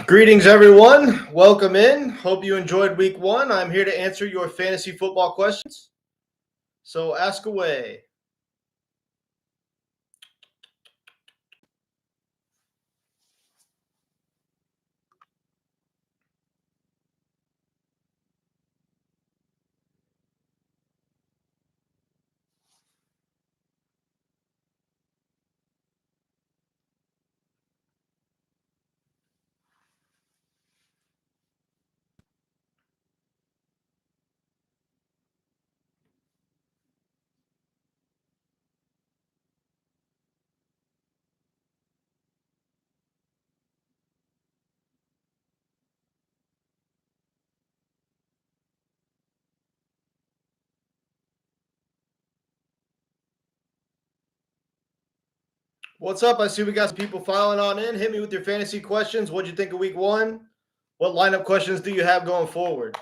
Greetings, everyone. Welcome in. Hope you enjoyed week one. I'm here to answer your fantasy football questions. So ask away. What's up? I see we got some people filing on in. Hit me with your fantasy questions. What'd you think of week one? What lineup questions do you have going forward?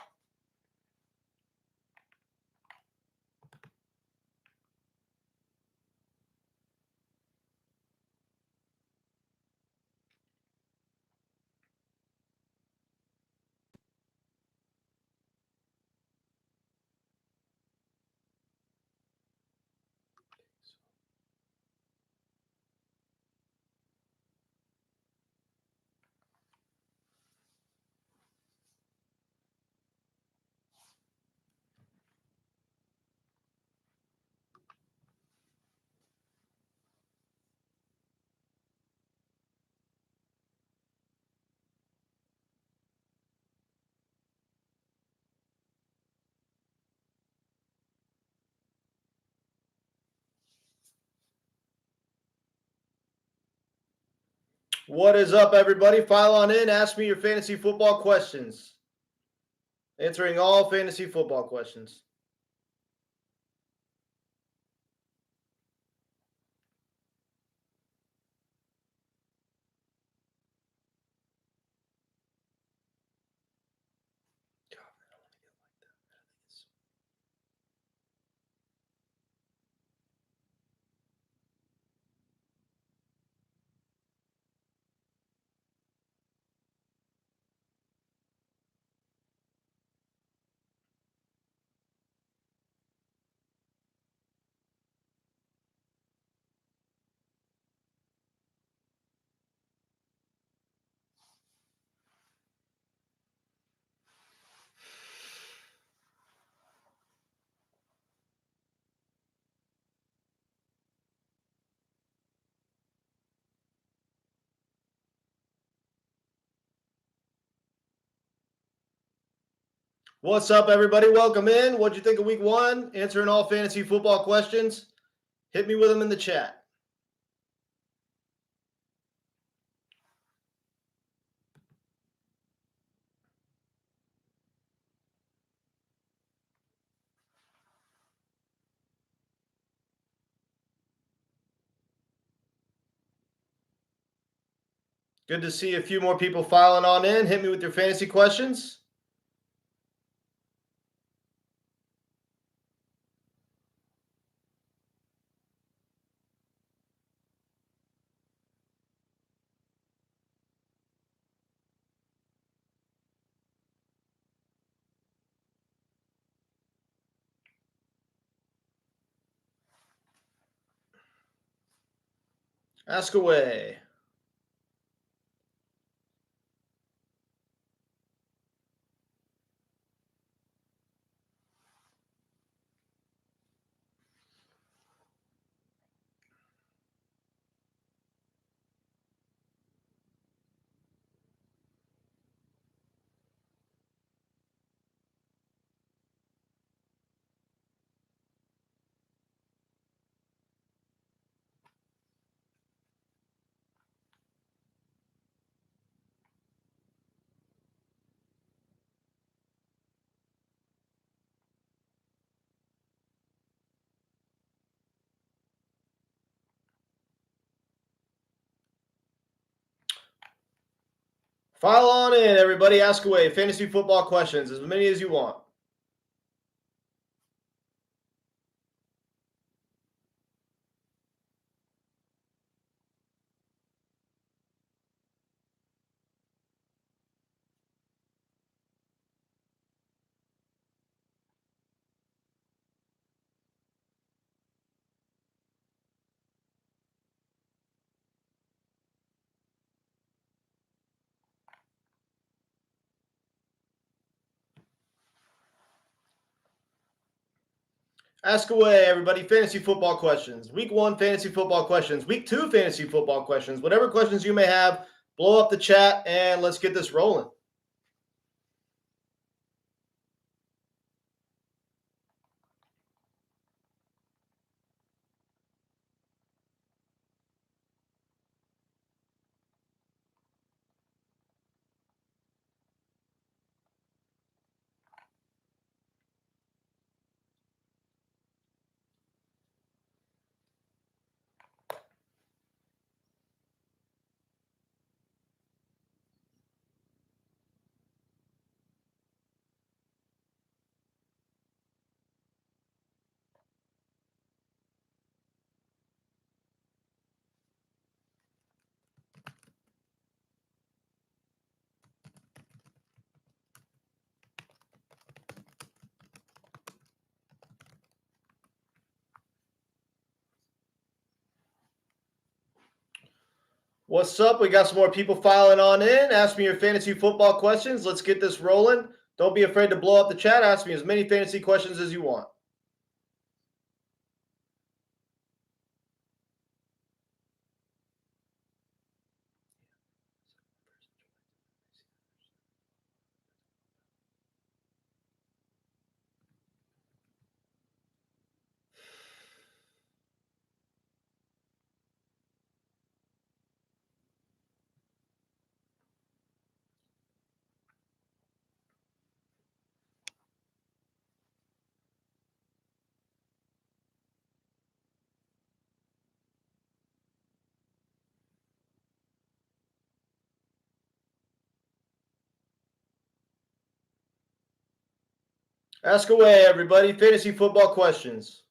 What is up, everybody? File on in. Ask me your fantasy football questions. Answering all fantasy football questions. What's up, everybody? Welcome in. What'd you think of week one? Answering all fantasy football questions. Hit me with them in the chat. Good to see a few more people filing on in. Hit me with your fantasy questions. Ask away. File on in, everybody. Ask away. Fantasy football questions, as many as you want. Ask away, everybody. Fantasy football questions. Week 1 fantasy football questions. Week 2 fantasy football questions. Whatever questions you may have, blow up the chat and let's get this rolling. What's up? We got some more people filing on in. Ask me your fantasy football questions. Let's get this rolling. Don't be afraid to blow up the chat. Ask me as many fantasy questions as you want. Ask away, everybody. Fantasy football questions.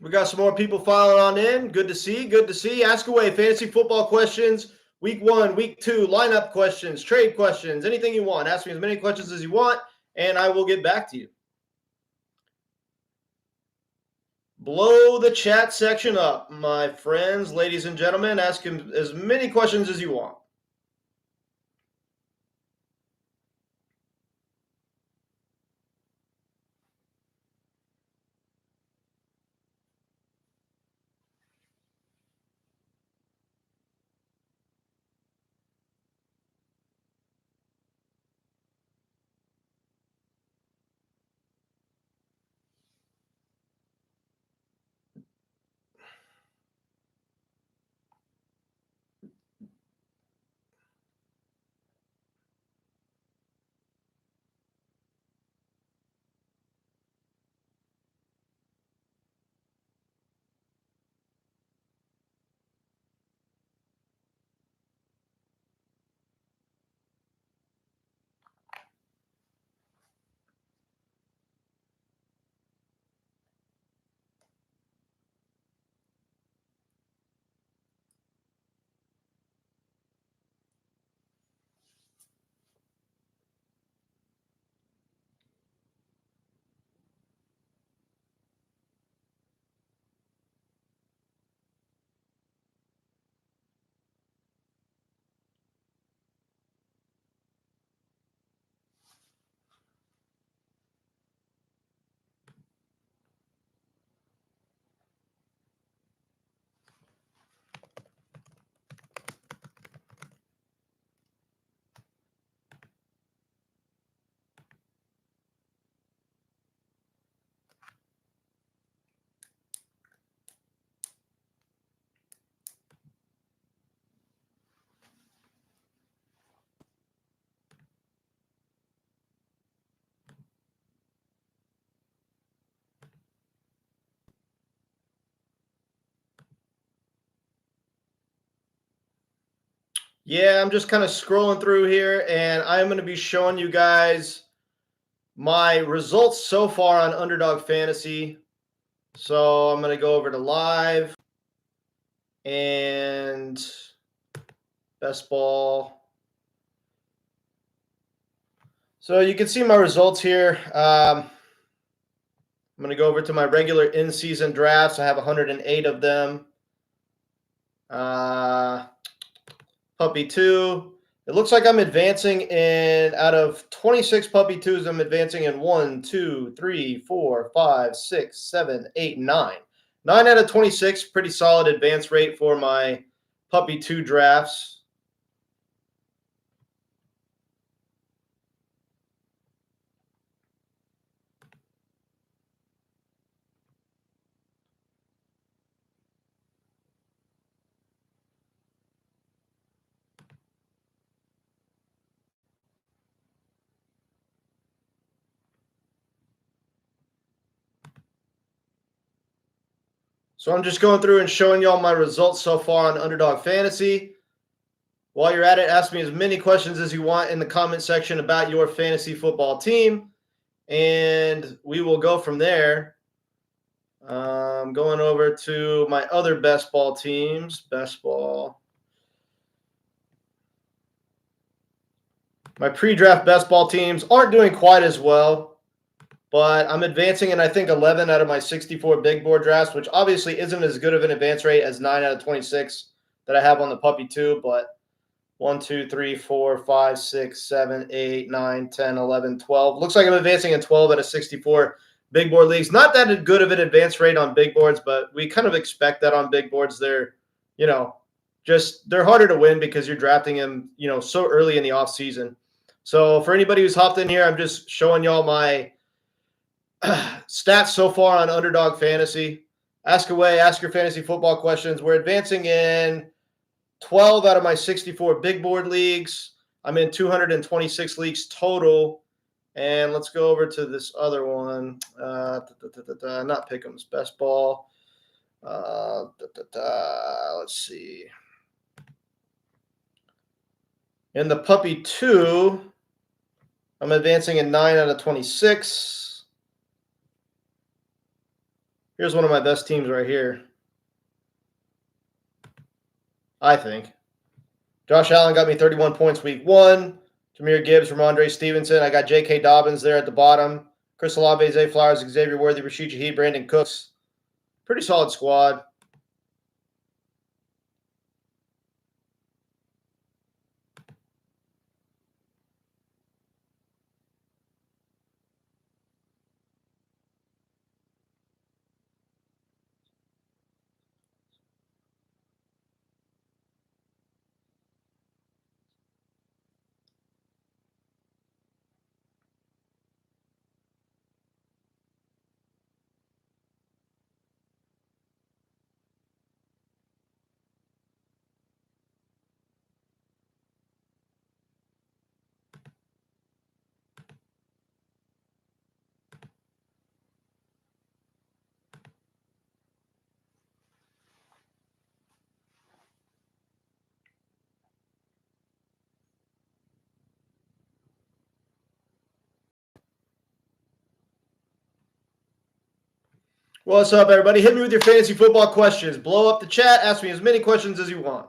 We got some more people filing on in. Good to see. Good to see. Ask away. Fantasy football questions. Week 1, week 2, lineup questions, trade questions, anything you want. Ask me as many questions as you want, and I will get back to you. Blow the chat section up, my friends, ladies and gentlemen. Ask him as many questions as you want. Yeah, I'm just kind of scrolling through here, and I'm going to be showing you guys my results so far on Underdog Fantasy. So I'm going to go over to live and best ball. So you can see my results here. I'm going to go over to my regular in-season drafts. I have 108 of them. Puppy 2. It looks like I'm advancing in, out of 26 Puppy 2s, I'm advancing in 1, 2, 3, 4, 5, 6, 7, 8, 9. 9 out of 26, pretty solid advance rate for my Puppy 2 drafts. So I'm just going through and showing y'all my results so far on Underdog Fantasy. While you're at it, ask me as many questions as you want in the comment section about your fantasy football team, and we will go from there. Going over to my other best ball teams. Best ball. My pre-draft best ball teams aren't doing quite as well, but I'm advancing in, I think, 11 out of my 64 big board drafts, which obviously isn't as good of an advance rate as 9 out of 26 that I have on the Puppy 2, but 1, 2, 3, 4, 5, 6, 7, 8, 9, 10, 11, 12. Looks like I'm advancing in 12 out of 64 big board leagues. Not that good of an advance rate on big boards, but we kind of expect that on big boards. They're, they're harder to win because you're drafting them, so early in the off season. So for anybody who's hopped in here, I'm just showing y'all my stats so far on Underdog Fantasy. Ask away, ask your fantasy football questions. We're advancing in 12 out of my 64 big board leagues. I'm in 226 leagues total. And let's go over to this other one. Not Pick'em's, best ball. Let's see. In the Puppy 2, I'm advancing in 9 out of 26. Here's one of my best teams right here, I think. Josh Allen got me 31 points week 1. Jahmyr Gibbs, Ramondre Stevenson. I got J.K. Dobbins there at the bottom. Chris Olave, Zay Flowers, Xavier Worthy, Rashid Shaheed, Brandon Cooks. Pretty solid squad. What's up, everybody? Hit me with your fantasy football questions. Blow up the chat. Ask me as many questions as you want.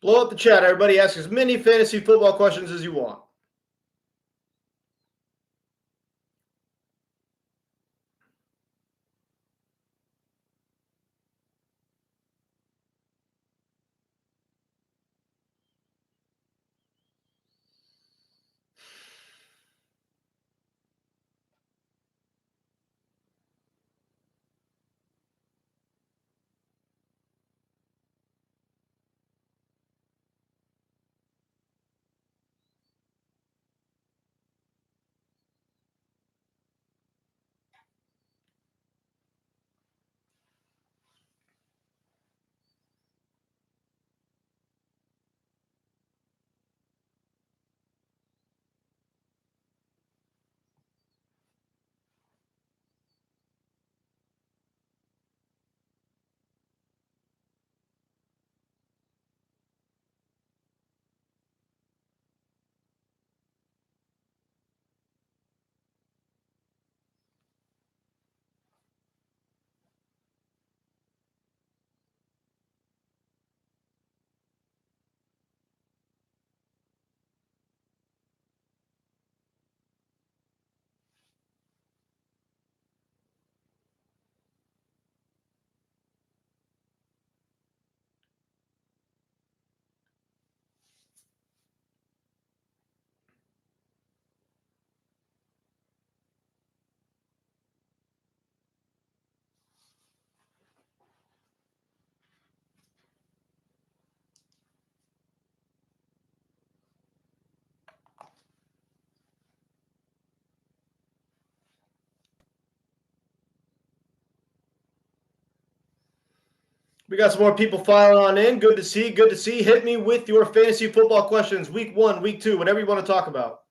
Blow up the chat, everybody. Ask as many fantasy football questions as you want. We got some more people filing on in. Good to see. Good to see. Hit me with your fantasy football questions. Week 1, week 2, whatever you want to talk about.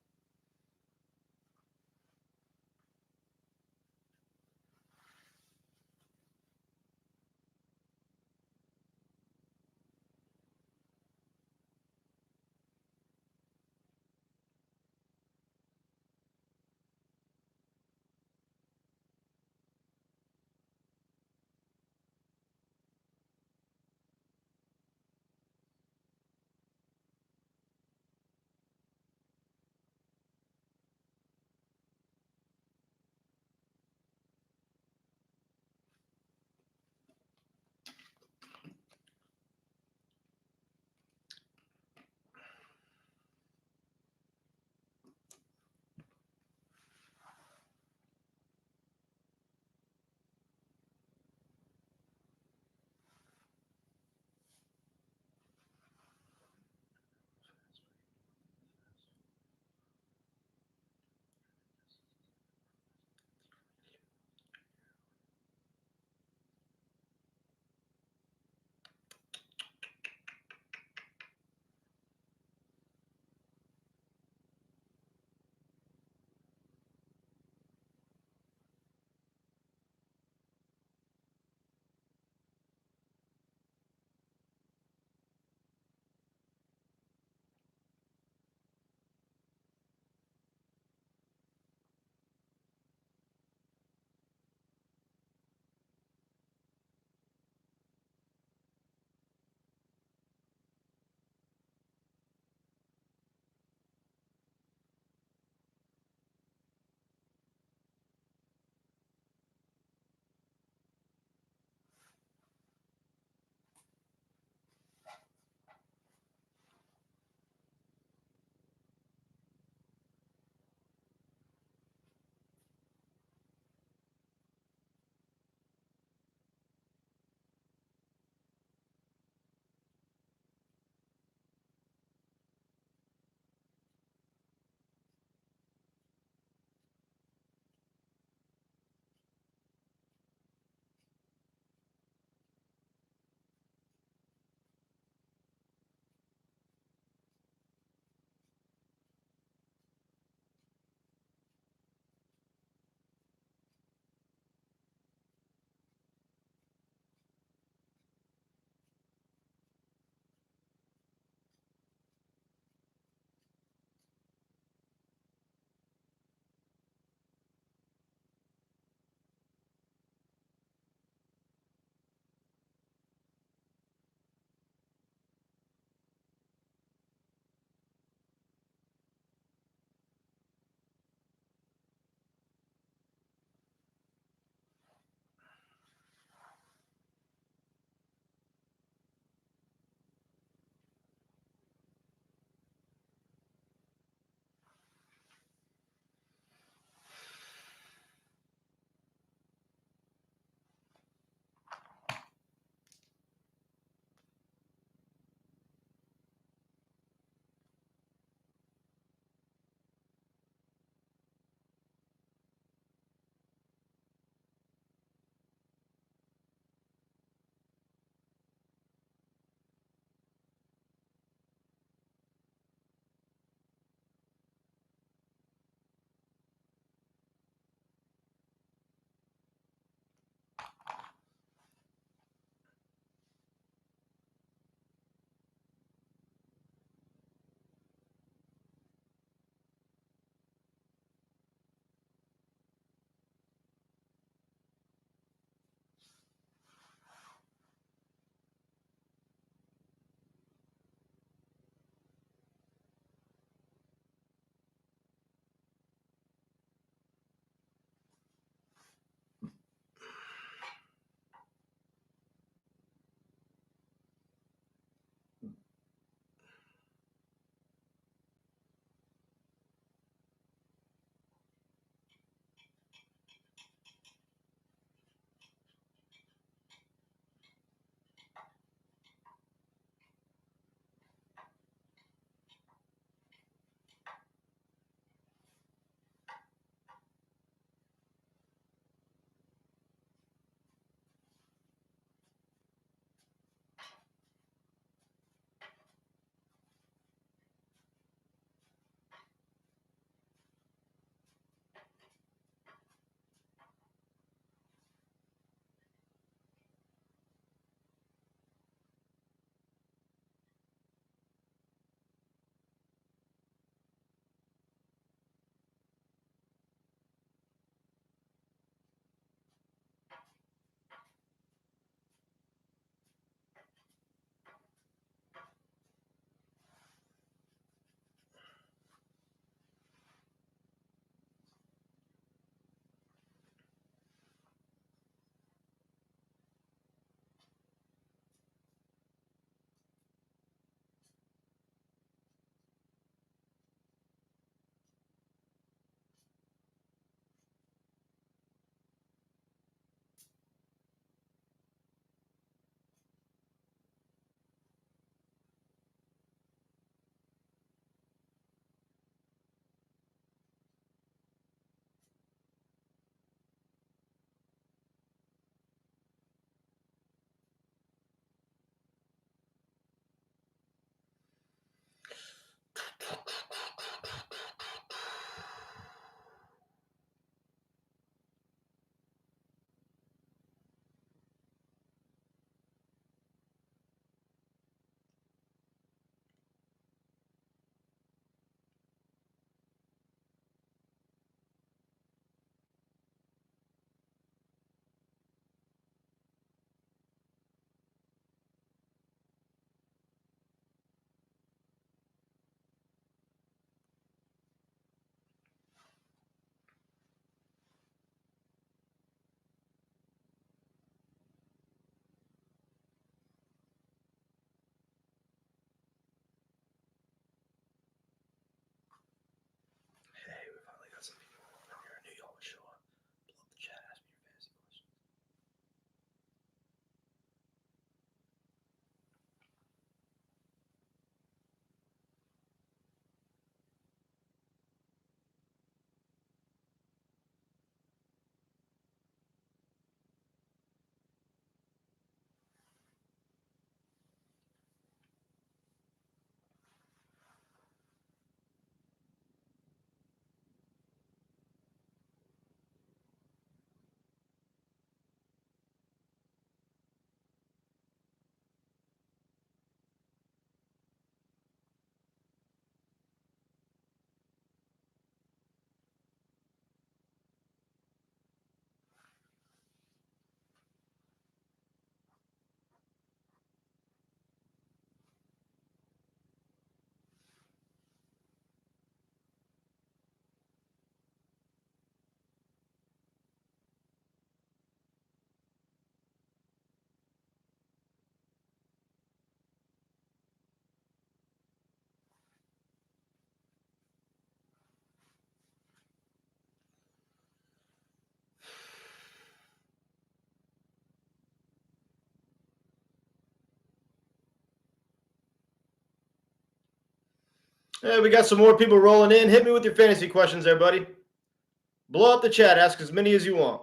We got some more people rolling in. Hit me with your fantasy questions there, buddy. Blow up the chat. Ask as many as you want.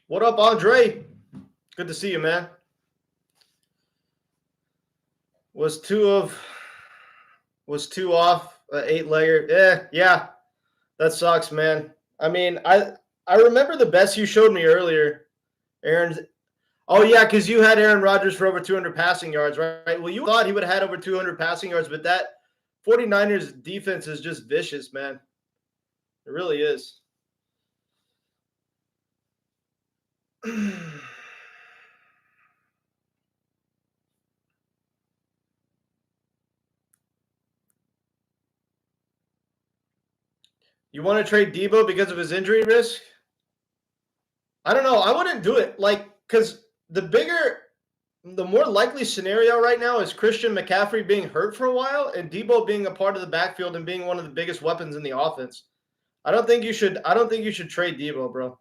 What up, Andre? Good to see you, man. Was two off. 8-legger. Yeah, that sucks, man. I mean, I remember the best you showed me earlier, Aaron's. Oh yeah, because you had Aaron Rodgers for over 200 passing yards, right? Well, you thought he would have had over 200 passing yards, but that 49ers defense is just vicious, man. It really is. You want to trade Debo because of his injury risk? I don't know. I wouldn't do it. Because the more likely scenario right now is Christian McCaffrey being hurt for a while and Debo being a part of the backfield and being one of the biggest weapons in the offense. I don't think you should trade Debo, bro.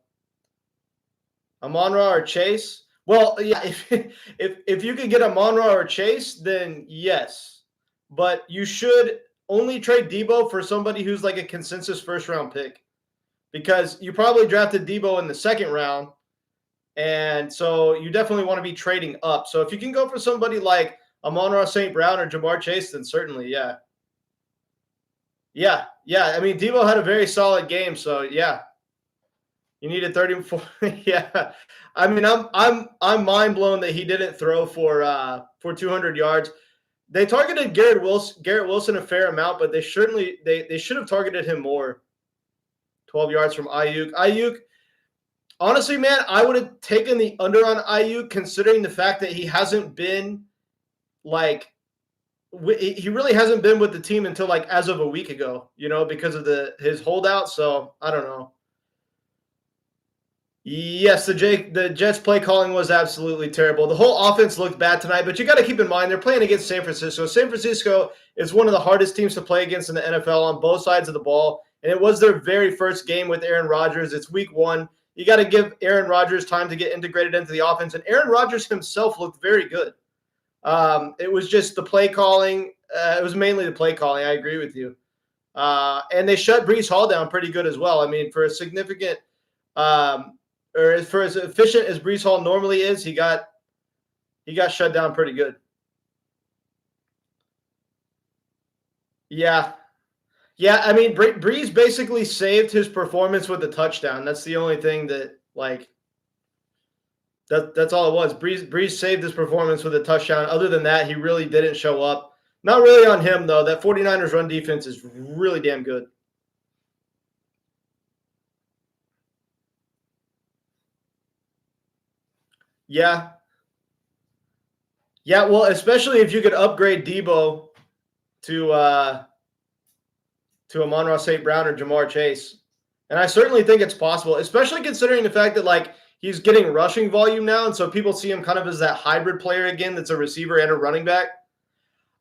Amon-Ra or Chase? Well, yeah, if you could get Amon-Ra or Chase, then yes. But you should only trade Debo for somebody who's like a consensus first-round pick. Because you probably drafted Debo in the second round, and so you definitely want to be trading up. So if you can go for somebody like Amon-Ra St. Brown or Ja'Marr Chase, then certainly, yeah. Yeah. I mean, Debo had a very solid game, so yeah. You needed 34. Yeah. I mean, I'm mind blown that he didn't throw for 200 yards. They targeted Garrett Wilson a fair amount, but they should have targeted him more. 12 yards from Ayuk. Honestly, man, I would have taken the under on Ayuk considering the fact that he hasn't been he really hasn't been with the team until as of a week ago, because of his holdout. So I don't know. Yes, the Jets play calling was absolutely terrible. The whole offense looked bad tonight, but you got to keep in mind they're playing against San Francisco. San Francisco is one of the hardest teams to play against in the NFL on both sides of the ball, and it was their very first game with Aaron Rodgers. It's week 1. You got to give Aaron Rodgers time to get integrated into the offense, and Aaron Rodgers himself looked very good. It was just the play calling. It was mainly the play calling. I agree with you. And they shut Breece Hall down pretty good as well. I mean, for a significant or for as efficient as Breece Hall normally is, he got shut down pretty good. Yeah. I mean, Breeze basically saved his performance with a touchdown. That's the only thing that that's all it was. Breeze saved his performance with a touchdown. Other than that, he really didn't show up. Not really on him, though. That 49ers run defense is really damn good. Yeah. Yeah, well, especially if you could upgrade Debo to Amon-Ra St. Brown or Ja'Marr Chase. And I certainly think it's possible, especially considering the fact that like he's getting rushing volume now, and so people see him kind of as that hybrid player again that's a receiver and a running back.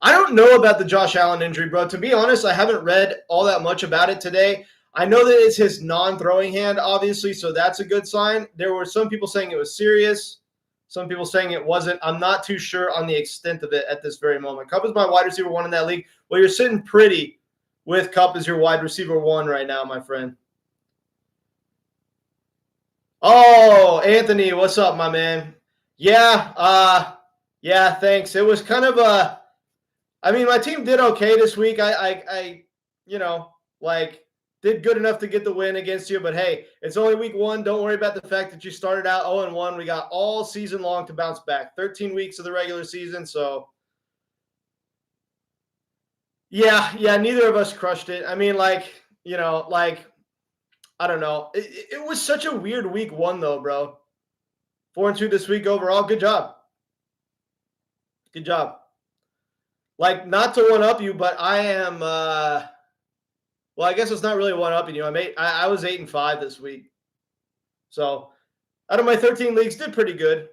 I don't know about the Josh Allen injury, bro. To be honest, I haven't read all that much about it today. I know that it's his non-throwing hand, obviously, so that's a good sign. There were some people saying it was serious, some people saying it wasn't. I'm not too sure on the extent of it at this very moment. Kupp is my wide receiver 1 in that league. Well, you're sitting pretty with Kupp as your wide receiver 1 right now, my friend. Oh, Anthony, what's up, my man? Yeah, thanks. It was kind of a I mean, my team did okay this week. I did good enough to get the win against you. But hey, it's only week 1. Don't worry about the fact that you started out 0-1. We got all season long to bounce back. 13 weeks of the regular season. So, yeah, neither of us crushed it. I mean, I don't know. It was such a weird week 1, though, bro. 4-2 this week overall. Good job. Good job. Like, not to one-up you, but I am well, I guess it's not really one-upping you. I was 8-5 this week. So, out of my 13 leagues, did pretty good.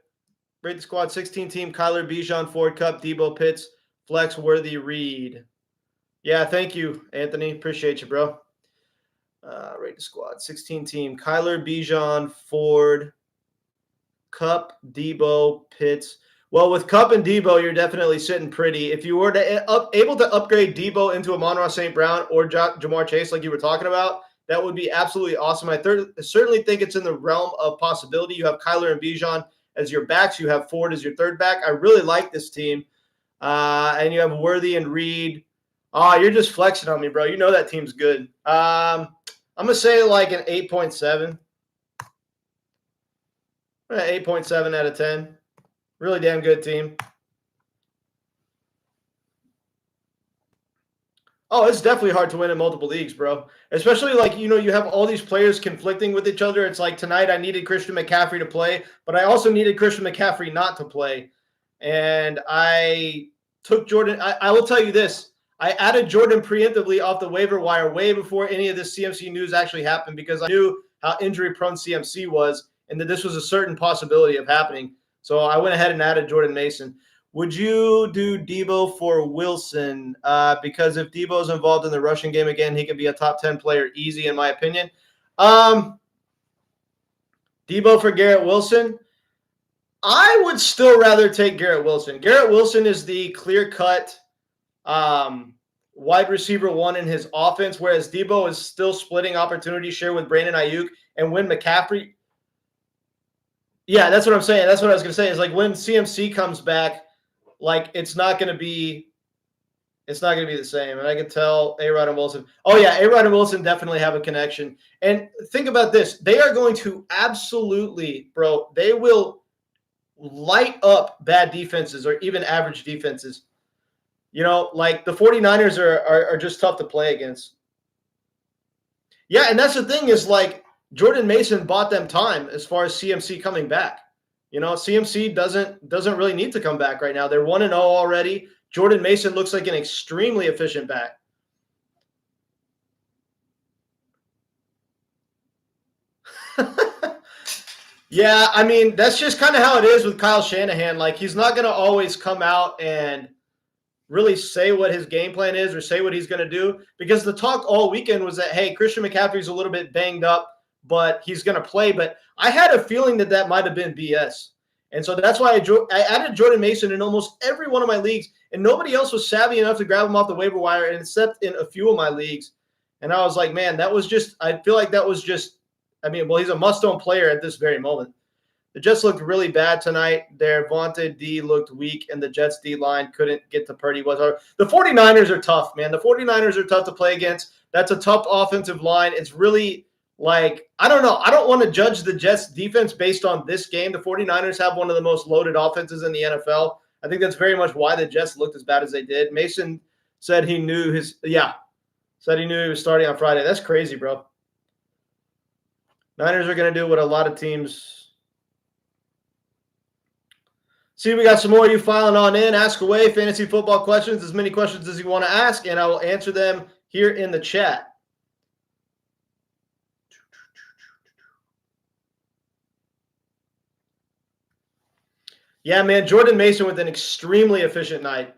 Rate the squad 16 team, Kyler, Bijan, Ford, Kupp, Debo, Pitts, Flex, Worthy, Reed. Yeah, thank you, Anthony. Appreciate you, bro. Rate the squad 16 team, Kyler, Bijan, Ford, Kupp, Debo, Pitts. Well, with Kupp and Debo, you're definitely sitting pretty. If you were to able to upgrade Debo into Amon-Ra St. Brown or Ja'Marr Chase, like you were talking about, that would be absolutely awesome. I certainly think it's in the realm of possibility. You have Kyler and Bijan as your backs. You have Ford as your third back. I really like this team. And you have Worthy and Reed. Oh, you're just flexing on me, bro. You know that team's good. I'm going to say like an 8.7. 8.7 out of 10. Really damn good team. Oh, it's definitely hard to win in multiple leagues, bro. Especially like, you have all these players conflicting with each other. It's like tonight I needed Christian McCaffrey to play, but I also needed Christian McCaffrey not to play. And I took Jordan. I will tell you this. I added Jordan preemptively off the waiver wire way before any of this CMC news actually happened because I knew how injury-prone CMC was and that this was a certain possibility of happening. So I went ahead and added Jordan Mason. Would you do Debo for Wilson? Because if Debo's involved in the rushing game again, he could be a top 10 player easy, in my opinion. Debo for Garrett Wilson? I would still rather take Garrett Wilson. Garrett Wilson is the clear-cut wide receiver 1 in his offense, whereas Debo is still splitting opportunity share with Brandon Ayuk. And when McCaffrey – yeah, that's what I'm saying. That's what I was going to say is like when CMC comes back, like it's not going to be the same. And I can tell A-Rod and Wilson. Oh, yeah, A-Rod and Wilson definitely have a connection. And think about this. They are going to absolutely, bro, they will light up bad defenses or even average defenses. Like the 49ers are just tough to play against. Yeah, and that's the thing is like Jordan Mason bought them time as far as CMC coming back. CMC doesn't really need to come back right now. They're 1-0 already. Jordan Mason looks like an extremely efficient back. Yeah, I mean, that's just kind of how it is with Kyle Shanahan. Like, he's not going to always come out and really say what his game plan is or say what he's going to do because the talk all weekend was that, hey, Christian McCaffrey's a little bit banged up, but he's going to play. But I had a feeling that might have been BS. And so that's why I added Jordan Mason in almost every one of my leagues, and nobody else was savvy enough to grab him off the waiver wire, and except in a few of my leagues. And I was like, man, I feel like that was just, he's a must-own player at this very moment. The Jets looked really bad tonight. Their vaunted D looked weak, and the Jets D-line couldn't get to Purdy. The 49ers are tough, man. The 49ers are tough to play against. That's a tough offensive line. It's really like, I don't know. I don't want to judge the Jets defense based on this game. The 49ers have one of the most loaded offenses in the NFL. I think that's very much why the Jets looked as bad as they did. Mason said he knew he was starting on Friday. That's crazy, bro. Niners are going to do what a lot of teams. See, we got some more of you filing on in. Ask away fantasy football questions, as many questions as you want to ask, and I will answer them here in the chat. Yeah, man, Jordan Mason with an extremely efficient night.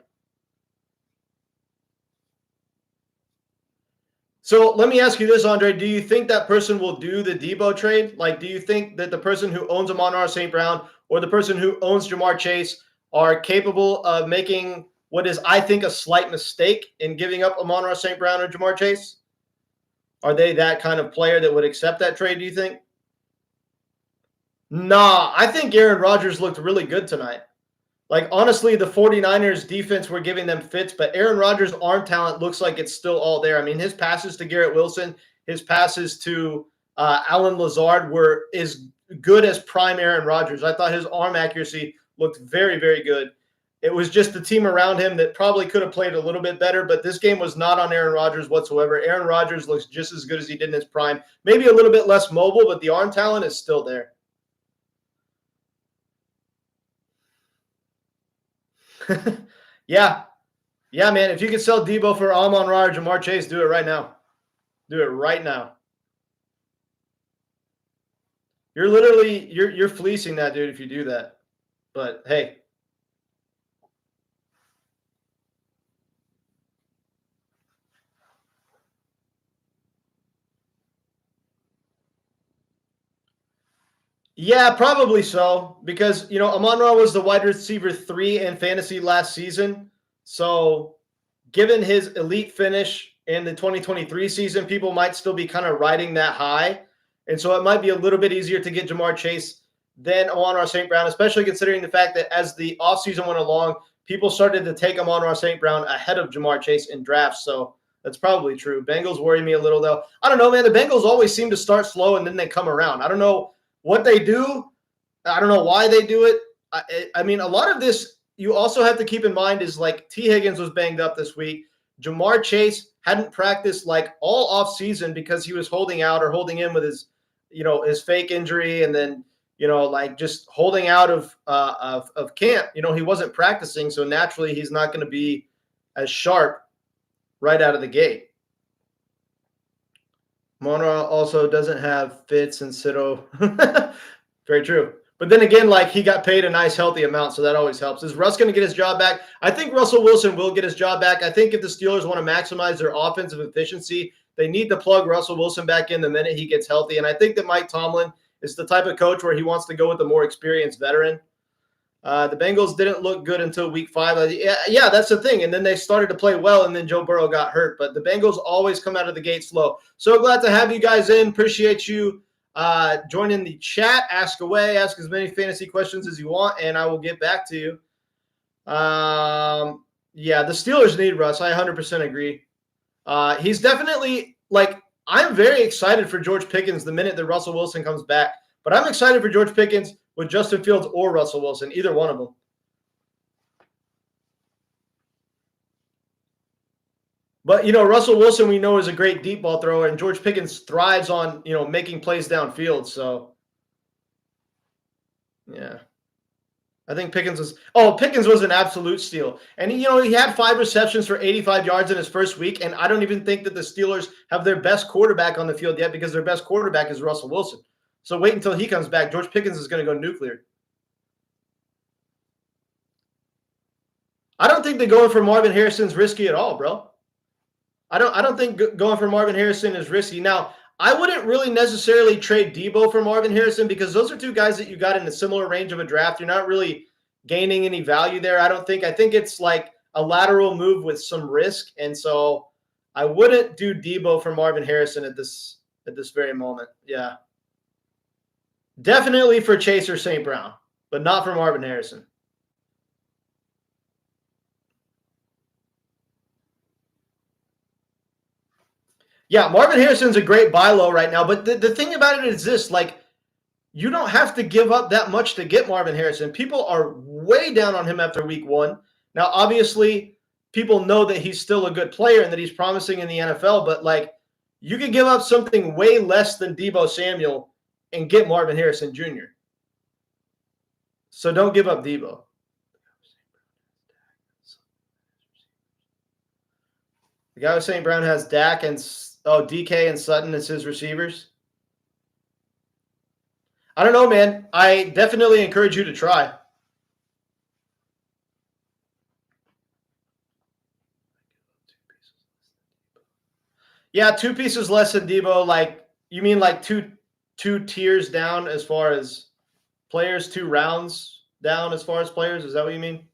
So let me ask you this, Andre. Do you think that person will do the Debo trade? Like, do you think that the person who owns Amon-Ra St. Brown or the person who owns Ja'Marr Chase are capable of making what is, I think, a slight mistake in giving up Amon-Ra St. Brown or Ja'Marr Chase? Are they that kind of player that would accept that trade, do you think? Nah, I think Aaron Rodgers looked really good tonight. Like, honestly, the 49ers defense were giving them fits, but Aaron Rodgers' arm talent looks like it's still all there. I mean, his passes to Garrett Wilson, his passes to Allen Lazard were as good as prime Aaron Rodgers. I thought his arm accuracy looked very, very good. It was just the team around him that probably could have played a little bit better, but this game was not on Aaron Rodgers whatsoever. Aaron Rodgers looks just as good as he did in his prime. Maybe a little bit less mobile, but the arm talent is still there. Yeah, man. If you could sell Debo for Amon-Ra or Ja'Marr Chase, do it right now. Do it right now. You're literally you're fleecing that dude if you do that. But hey. Yeah, probably so. Because, Amon-Ra was the wide receiver 3 in fantasy last season. So given his elite finish in the 2023 season, people might still be kind of riding that high. And so it might be a little bit easier to get Ja'Marr Chase than Amon-Ra St. Brown, especially considering the fact that as the offseason went along, people started to take Amon-Ra St. Brown ahead of Ja'Marr Chase in drafts. So that's probably true. Bengals worry me a little, though. I don't know, man. The Bengals always seem to start slow and then they come around. I don't know what they do. I don't know why they do it. I mean, a lot of this you also have to keep in mind is like T. Higgins was banged up this week. Ja'Marr Chase hadn't practiced like all off season because he was holding out or holding in with his, his fake injury. And then, like just holding out of camp, he wasn't practicing. So naturally he's not going to be as sharp right out of the gate. Mona also doesn't have Fitz and Sito. Very true. But then again, like he got paid a nice healthy amount, so that always helps. Is Russ going to get his job back? I think Russell Wilson will get his job back. I think if the Steelers want to maximize their offensive efficiency, they need to plug Russell Wilson back in the minute he gets healthy. And I think that Mike Tomlin is the type of coach where he wants to go with a more experienced veteran. The Bengals didn't look good until week 5. Yeah, that's the thing. And then they started to play well, and then Joe Burrow got hurt. But the Bengals always come out of the gate slow. So glad to have you guys in. Appreciate you join the chat, ask away, ask as many fantasy questions as you want, and I will get back to you. Yeah, the Steelers need Russ. I 100% agree. He's definitely I'm very excited for George Pickens the minute that Russell Wilson comes back, but I'm excited for George Pickens with Justin Fields or Russell Wilson, either one of them. But, Russell Wilson, we know, is a great deep ball thrower, and George Pickens thrives on, making plays downfield. So, yeah. I think Pickens was an absolute steal. And, he had 5 receptions for 85 yards in his first week, and I don't even think that the Steelers have their best quarterback on the field yet because their best quarterback is Russell Wilson. So wait until he comes back. George Pickens is going to go nuclear. I don't think that going for Marvin Harrison is risky at all, bro. I don't think going for Marvin Harrison is risky. Now, I wouldn't really necessarily trade Debo for Marvin Harrison because those are two guys that you got in a similar range of a draft. You're not really gaining any value there, I don't think. I think it's like a lateral move with some risk. And so I wouldn't do Debo for Marvin Harrison at this very moment. Yeah. Definitely for Chase or St. Brown, but not for Marvin Harrison. Yeah, Marvin Harrison's a great buy low right now, but the thing about it is this, you don't have to give up that much to get Marvin Harrison. People are way down on him after week 1. Now, obviously, people know that he's still a good player and that he's promising in the NFL, but like you could give up something way less than Deebo Samuel and get Marvin Harrison Jr. So don't give up Deebo. The guy with St. Brown has Dak and DK and Sutton as his receivers. I don't know, man. I definitely encourage you to try. Yeah, 2 pieces less than Deebo. Like, you mean like two tiers down as far as players, 2 rounds down as far as players? Is that what you mean?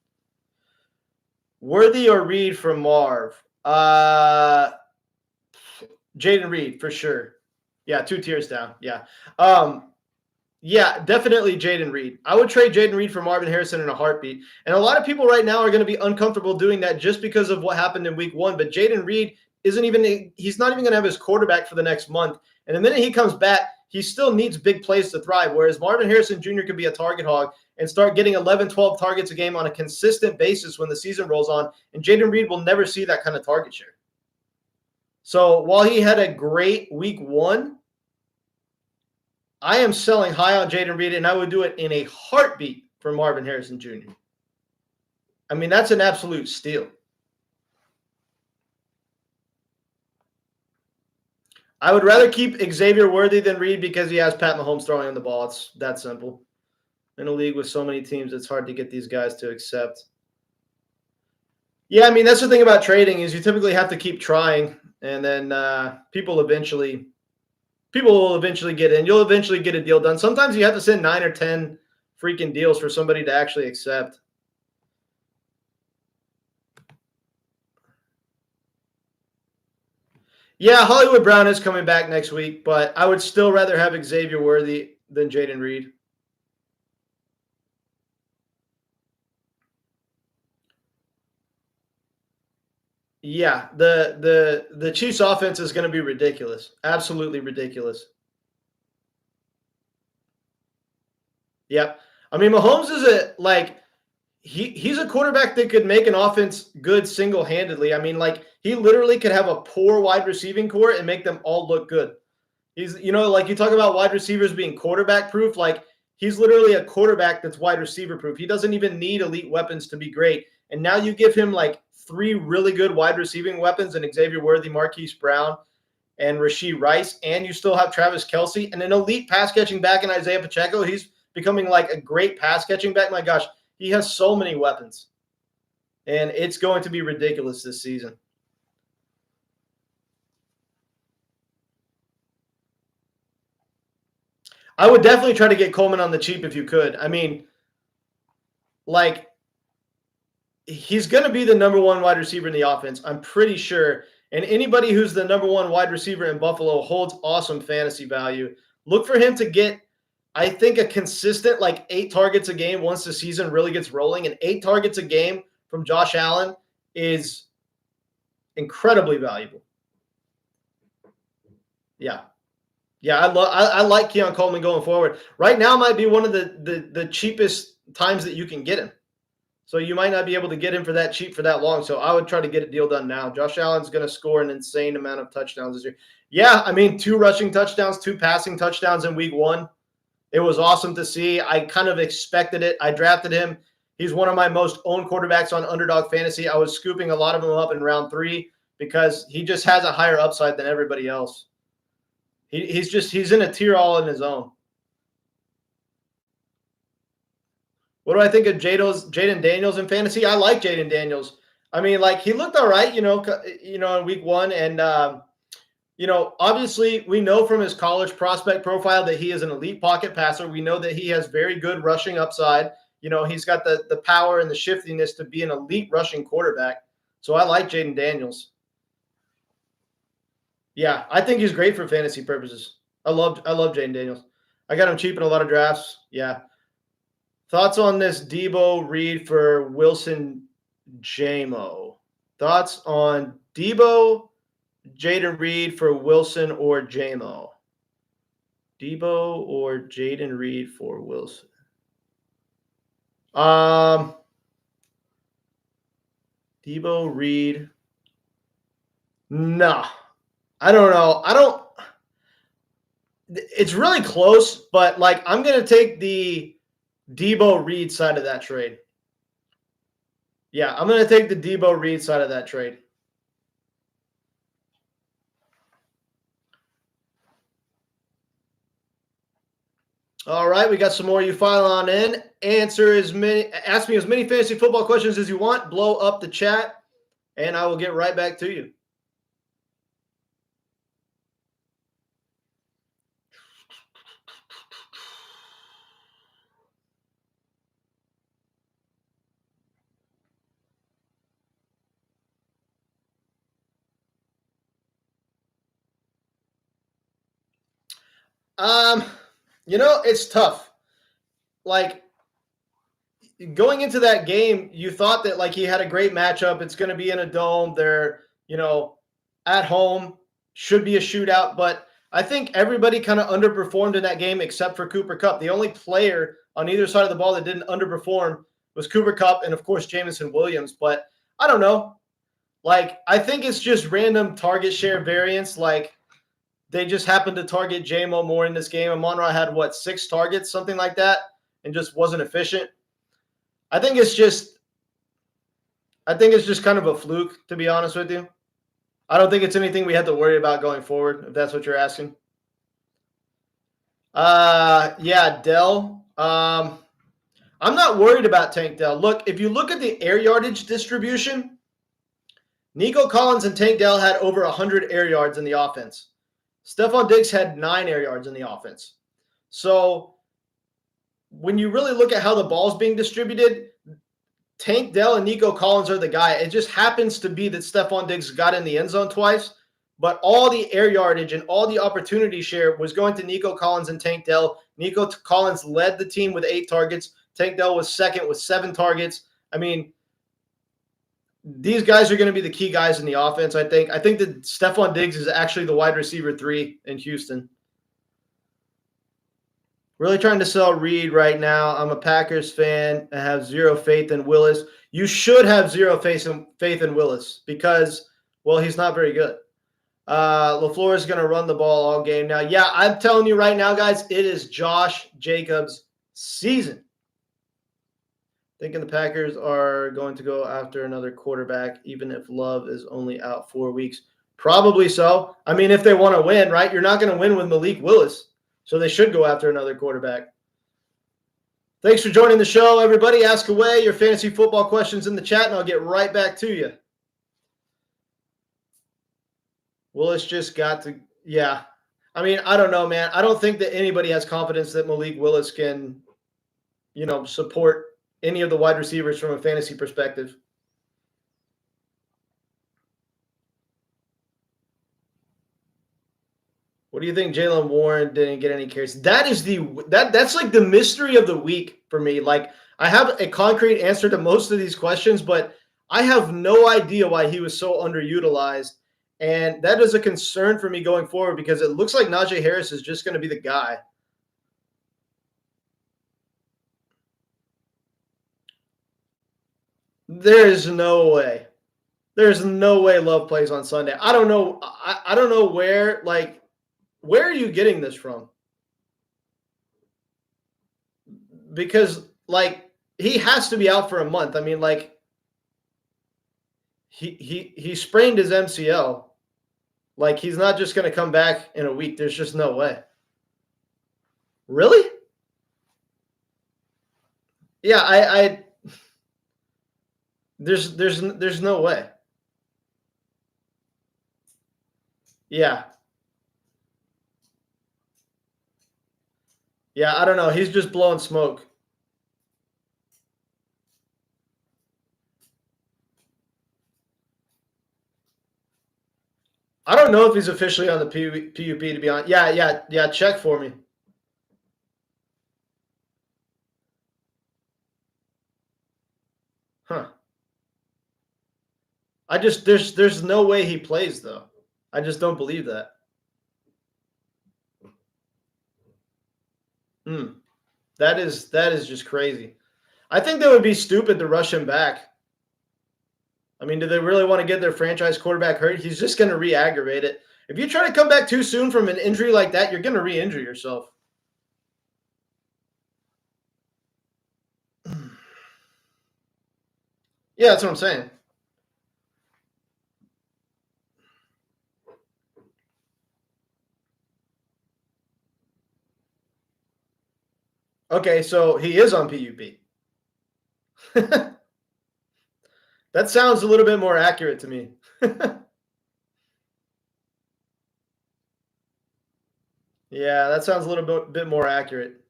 Worthy or Reed from Marv? Jayden Reed for sure. Yeah, 2 tiers down. Yeah. Yeah, definitely Jayden Reed. I would trade Jayden Reed for Marvin Harrison in a heartbeat. And a lot of people right now are going to be uncomfortable doing that just because of what happened in week 1. But Jayden Reed he's not even going to have his quarterback for the next month. And the minute he comes back, he still needs big plays to thrive. Whereas Marvin Harrison Jr. could be a target hog and start getting 11, 12 targets a game on a consistent basis when the season rolls on. And Jayden Reed will never see that kind of target share. So while he had a great week 1, I am selling high on Jayden Reed, and I would do it in a heartbeat for Marvin Harrison Jr. I mean, that's an absolute steal. I would rather keep Xavier Worthy than Reed because he has Pat Mahomes throwing on the ball. It's that simple. In a league with so many teams, it's hard to get these guys to accept. Yeah, I mean, that's the thing about trading is you typically have to keep trying, and then people will eventually get in. You'll eventually get a deal done. Sometimes you have to send 9 or 10 freaking deals for somebody to actually accept. Yeah, Hollywood Brown is coming back next week, but I would still rather have Xavier Worthy than Jayden Reed. Yeah, the Chiefs offense is going to be ridiculous. Absolutely ridiculous. Yep. I mean, Mahomes is he's a quarterback that could make an offense good single-handedly. I mean, like he literally could have a poor wide receiving core and make them all look good. He's, like you talk about wide receivers being quarterback proof, like he's literally a quarterback that's wide receiver proof. He doesn't even need elite weapons to be great. And now you give him like 3 really good wide receiving weapons in Xavier Worthy, Marquise Brown, and Rashee Rice, and you still have Travis Kelce and an elite pass catching back in Isaiah Pacheco. He's becoming like a great pass catching back. My gosh, he has so many weapons, and it's going to be ridiculous this season. I would definitely try to get Coleman on the cheap if you could. I mean, like, he's going to be the number 1 wide receiver in the offense, I'm pretty sure. And anybody who's the number 1 wide receiver in Buffalo holds awesome fantasy value. Look for him to get, I think, a consistent like 8 targets a game once the season really gets rolling. And 8 targets a game from Josh Allen is incredibly valuable. Yeah. Yeah, I like Keon Coleman going forward. Right now might be one of the cheapest times that you can get him. So you might not be able to get him for that cheap for that long. So I would try to get a deal done now. Josh Allen's going to score an insane amount of touchdowns this year. Yeah, I mean, 2 rushing touchdowns, 2 passing touchdowns in week 1. It was awesome to see. I kind of expected it. I drafted him. He's one of my most owned quarterbacks on Underdog Fantasy. I was scooping a lot of them up in round 3 because he just has a higher upside than everybody else. He's in a tier all in his own. What do I think of Jayden Daniels in fantasy? I like Jayden Daniels. I mean, like he looked all right, in week 1, and obviously we know from his college prospect profile that he is an elite pocket passer. We know that he has very good rushing upside. He's got the power and the shiftiness to be an elite rushing quarterback. So I like Jayden Daniels. Yeah, I think he's great for fantasy purposes. I love Jayden Daniels. I got him cheap in a lot of drafts. Yeah. Thoughts on this Deebo Reed for Wilson Jamo? Thoughts on Deebo, Jayden Reed for Wilson or Jamo? Deebo or Jayden Reed for Wilson? Debo Reed. No, I don't know. It's really close, but like I'm going to take the Debo Reed side of that trade. Yeah, I'm going to take the Debo Reed side of that trade. All right, we got some more. You file on in. Ask me as many fantasy football questions as you want. Blow up the chat, and I will get right back to you. It's tough. Like going into that game, you thought that like he had a great matchup. It's going to be in a dome. They're, at home, should be a shootout, but I think everybody kind of underperformed in that game except for Cooper Kupp. The only player on either side of the ball that didn't underperform was Cooper Kupp and of course Jameson Williams, but I don't know. Like I think it's just random target share variance. Like they just happened to target JMO more in this game. Amon-Ra had 6 targets, something like that, and just wasn't efficient. I think it's just kind of a fluke, to be honest with you. I don't think it's anything we have to worry about going forward, if that's what you're asking. Yeah, Dell. I'm not worried about Tank Dell. Look, if you look at the air yardage distribution, Nico Collins and Tank Dell had over 100 air yards in the offense. Stephon Diggs had 9 air yards in the offense. So when you really look at how the ball's being distributed, Tank Dell and Nico Collins are the guy. It just happens to be that Stephon Diggs got in the end zone twice, but all the air yardage and all the opportunity share was going to Nico Collins and Tank Dell. Nico Collins led the team with 8 targets. Tank Dell was second with 7 targets. I mean, these guys are going to be the key guys in the offense, I think. I think that Stephon Diggs is actually the wide receiver 3 in Houston. Really trying to sell Reed right now. I'm a Packers fan. I have zero faith in Willis. You should have zero faith in Willis because, well, he's not very good. LaFleur is going to run the ball all game. Now, yeah, I'm telling you right now, guys, it is Josh Jacobs' season. Thinking the Packers are going to go after another quarterback, even if Love is only out 4 weeks. Probably so. I mean, if they want to win, right? You're not going to win with Malik Willis. So they should go after another quarterback. Thanks for joining the show, everybody. Ask away your fantasy football questions in the chat, and I'll get right back to you. Willis just got to, yeah. I mean, I don't know, man. I don't think that anybody has confidence that Malik Willis can, support any of the wide receivers from a fantasy perspective. What do you think Jaylen Warren didn't get any carries? That's like the mystery of the week for me. Like I have a concrete answer to most of these questions, but I have no idea why he was so underutilized. And that is a concern for me going forward because it looks like Najee Harris is just going to be the guy. There's no way. There's no way Love plays on Sunday. I don't know. I don't know where are you getting this from? Because he has to be out for a month. I mean, he sprained his MCL. Like he's not just going to come back in a week. There's just no way. Really? Yeah, there's no way. Yeah. Yeah, I don't know. He's just blowing smoke. I don't know if he's officially on the PUP, to be honest. Yeah. Check for me. Huh. There's no way he plays though. I just don't believe that. That is just crazy. I think that would be stupid to rush him back. I mean, do they really want to get their franchise quarterback hurt? He's just going to re-aggravate it. If you try to come back too soon from an injury like that, you're going to re-injure yourself. Yeah, that's what I'm saying. Okay, so he is on PUP. That sounds a little bit more accurate to me. Yeah, that sounds a little bit more accurate.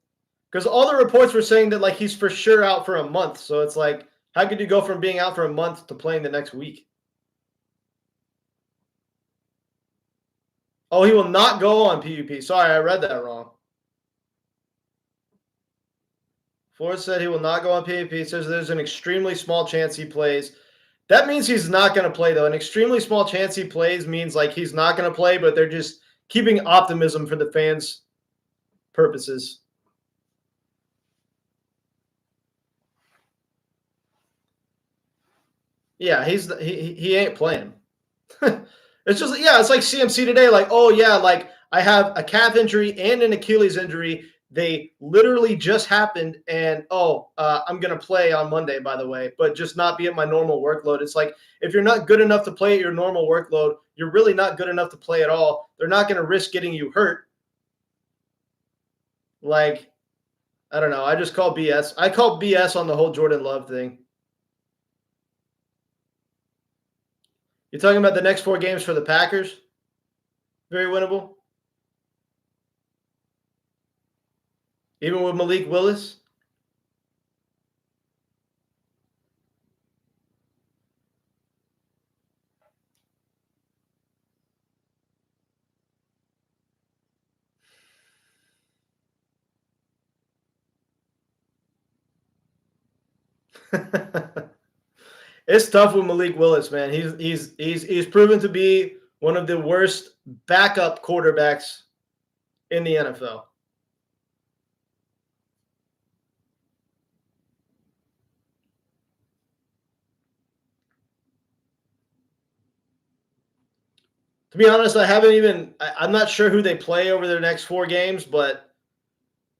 Because all the reports were saying that like he's for sure out for a month. So it's like, how could you go from being out for a month to playing the next week? Oh, he will not go on PUP. Sorry, I read that wrong. Ford said he will not go on PUP. He says there's an extremely small chance he plays. That means he's not going to play, though. An extremely small chance he plays means like he's not going to play, but they're just keeping optimism for the fans' purposes. Yeah, he ain't playing. It's just, yeah, it's like CMC today. Like, oh yeah, like I have a calf injury and an Achilles injury. They literally just happened, and I'm gonna play on Monday, by the way, but just not be at my normal workload. It's like if you're not good enough to play at your normal workload, you're really not good enough to play at all. They're not gonna risk getting you hurt. Like, I don't know. I just call BS. I call BS on the whole Jordan Love thing. You're talking about the next 4 games for the Packers? Very winnable. Even with Malik Willis? It's tough with Malik Willis, man. He's proven to be one of the worst backup quarterbacks in the NFL. To be honest, I'm not sure who they play over their next 4 games, but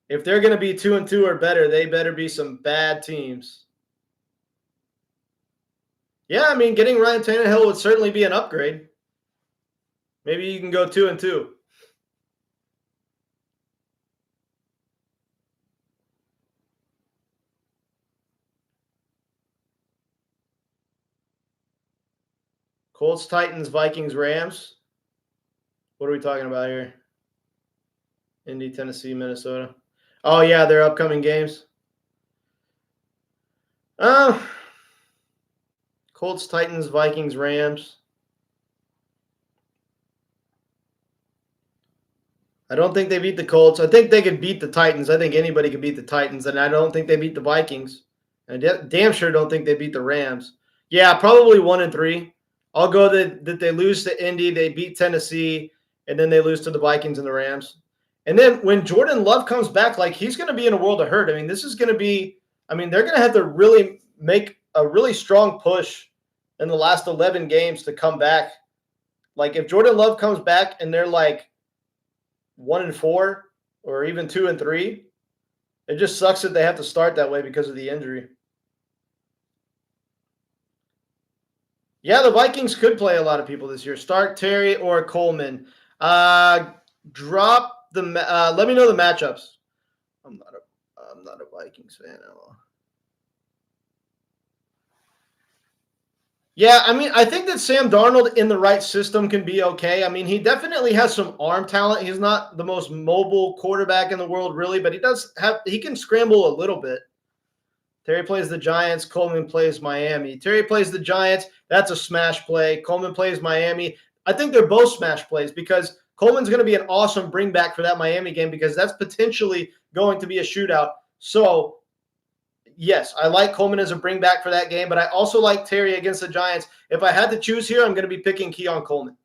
if they're going to be 2-2 or better, they better be some bad teams. Yeah, I mean, getting Ryan Tannehill would certainly be an upgrade. Maybe you can go 2-2. Colts, Titans, Vikings, Rams. What are we talking about here? Indy, Tennessee, Minnesota. Oh, yeah, their upcoming games. Colts, Titans, Vikings, Rams. I don't think they beat the Colts. I think they could beat the Titans. I think anybody could beat the Titans, and I don't think they beat the Vikings. I damn sure don't think they beat the Rams. Yeah, probably 1-3. I'll go that they lose to Indy, they beat Tennessee, and then they lose to the Vikings and the Rams. And then when Jordan Love comes back, like he's going to be in a world of hurt. I mean, this is going to be – I mean, they're going to have to really make a really strong push in the last 11 games to come back. Like if Jordan Love comes back and they're like 1-4 or even 2-3, it just sucks that they have to start that way because of the injury. Yeah, the Vikings could play a lot of people this year. Stark, Terry, or Coleman. Drop the. Let me know the matchups. I'm not a Vikings fan at all. Yeah, I mean, I think that Sam Darnold in the right system can be okay. I mean, he definitely has some arm talent. He's not the most mobile quarterback in the world, really, but he can scramble a little bit. Terry plays the Giants. Coleman plays Miami. Terry plays the Giants. That's a smash play. Coleman plays Miami. I think they're both smash plays because Coleman's going to be an awesome bring back for that Miami game because that's potentially going to be a shootout. So, yes, I like Coleman as a bring back for that game, but I also like Terry against the Giants. If I had to choose here, I'm going to be picking Keon Coleman,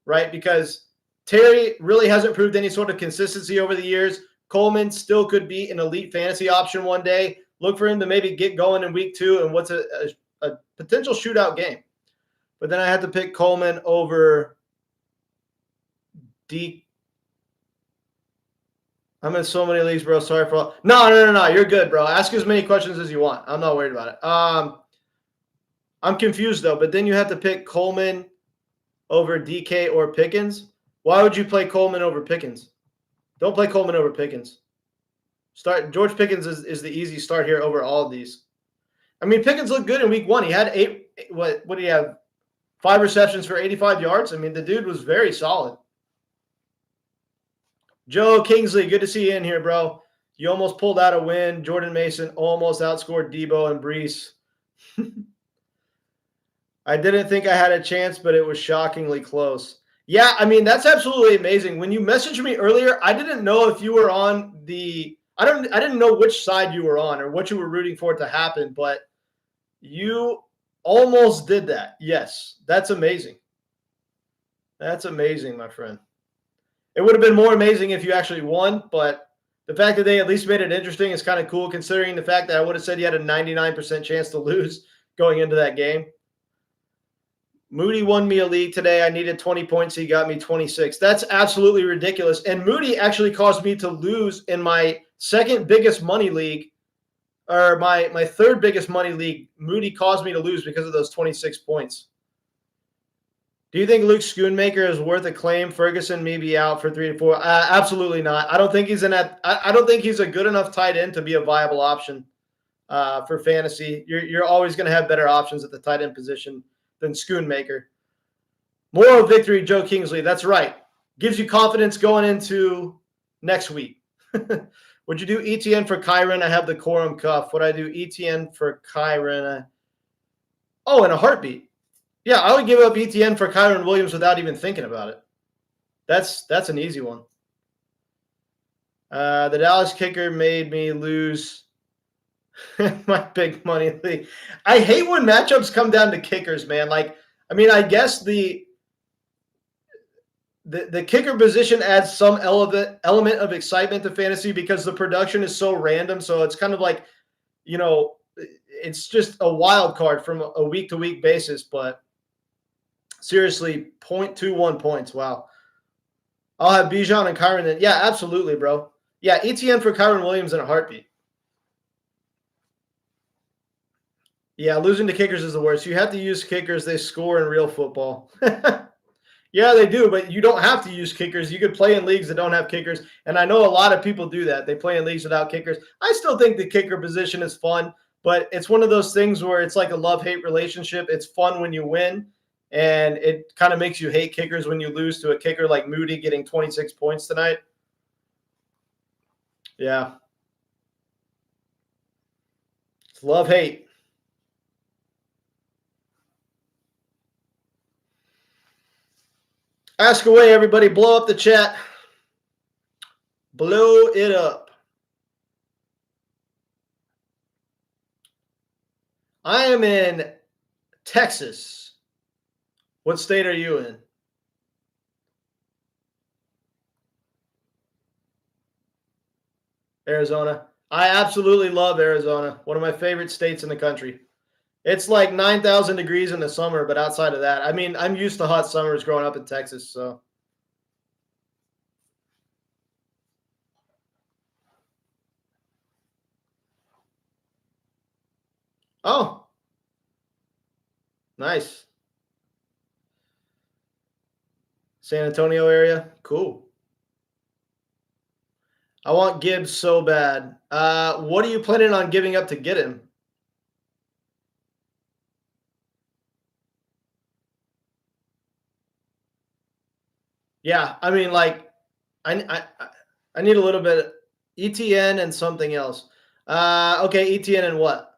right? Because Terry really hasn't proved any sort of consistency over the years. Coleman still could be an elite fantasy option one day. look for him to maybe get going in week 2 and what's a potential shootout game. But then I had to pick Coleman over D. I'm in so many leagues, bro. Sorry for all. No. You're good, bro. Ask as many questions as you want. I'm not worried about it. I'm confused, though. But then you have to pick Coleman over DK or Pickens. Why would you play Coleman over Pickens? Don't play Coleman over Pickens. George Pickens is the easy start here over all of these. I mean, Pickens looked good in week 1. He had what did he have? 5 receptions for 85 yards. I mean, the dude was very solid. Joe Kingsley, good to see you in here, bro. You almost pulled out a win. Jordan Mason almost outscored Debo and Brees. I didn't think I had a chance, but it was shockingly close. Yeah, I mean, that's absolutely amazing. When you messaged me earlier, I didn't know if you were on the – I didn't know which side you were on or what you were rooting for it to happen, but you almost did that. Yes, that's amazing. That's amazing, my friend. It would have been more amazing if you actually won, but the fact that they at least made it interesting is kind of cool considering the fact that I would have said you had a 99% chance to lose going into that game. Moody won me a league today. I needed 20 points. He got me 26. That's absolutely ridiculous. And Moody actually caused me to lose in my second biggest money league, or my third biggest money league. Moody caused me to lose because of those 26 points. Do you think Luke Schoonmaker is worth a claim? Ferguson may be out for 3 to 4. Absolutely not. I don't think he's I don't think he's a good enough tight end to be a viable option for fantasy. You're always going to have better options at the tight end position than Schoonmaker. Moral victory, Joe Kingsley. That's right. Gives you confidence going into next week. Would you do ETN for Kyron? I have the Corum cuff. Would I do ETN for Kyron? Oh, in a heartbeat. Yeah, I would give up ETN for Kyron Williams without even thinking about it. That's an easy one. The Dallas kicker made me lose my big money league. I hate when matchups come down to kickers, man. Like, I mean, I guess the kicker position adds some element of excitement to fantasy because the production is so random. So it's kind of like, you know, it's just a wild card from a week-to-week basis. But seriously, 0.21 points. Wow. I'll have Bijan and Kyron then. Yeah, absolutely, bro. Yeah, ETN for Kyron Williams in a heartbeat. Yeah, losing to kickers is the worst. You have to use kickers. They score in real football. Yeah, they do, but you don't have to use kickers. You could play in leagues that don't have kickers, and I know a lot of people do that. They play in leagues without kickers. I still think the kicker position is fun, but it's one of those things where it's like a love-hate relationship. It's fun when you win, and it kind of makes you hate kickers when you lose to a kicker like Moody getting 26 points tonight. Yeah. It's love-hate. Ask away, everybody. Blow up the chat. Blow it up. I am in Texas. What state are you in? Arizona. I absolutely love Arizona. One of my favorite states in the country. It's like 9,000 degrees in the summer, but outside of that, I mean, I'm used to hot summers growing up in Texas, so. Oh. Nice. San Antonio area? Cool. I want Gibbs so bad. What are you planning on giving up to get him? Yeah, I mean, like, I need a little bit ETN and something else. Okay, ETN and what?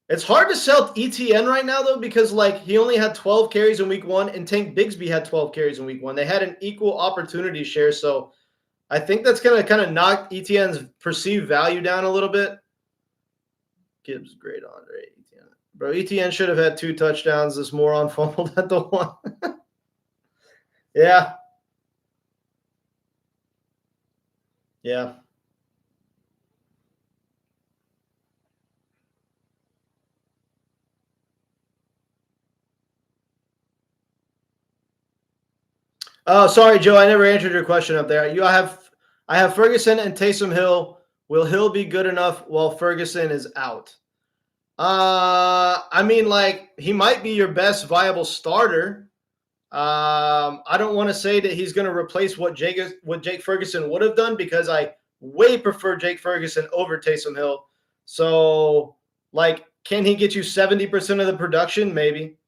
It's hard to sell ETN right now, though, because, like, he only had 12 carries in week 1, and Tank Bigsby had 12 carries in week 1. They had an equal opportunity share, so I think that's going to kind of knock ETN's perceived value down a little bit. Gibbs, great Andre. ETN. Bro, ETN should have had 2 touchdowns. This moron fumbled at the 1. Yeah. Yeah. Oh, sorry, Joe. I never answered your question up there. I have Ferguson and Taysom Hill. Will Hill be good enough while Ferguson is out? I mean, like he might be your best viable starter. I don't want to say that he's going to replace what Jake Ferguson would have done because I way prefer Jake Ferguson over Taysom Hill. So, like, can he get you 70% of the production? Maybe.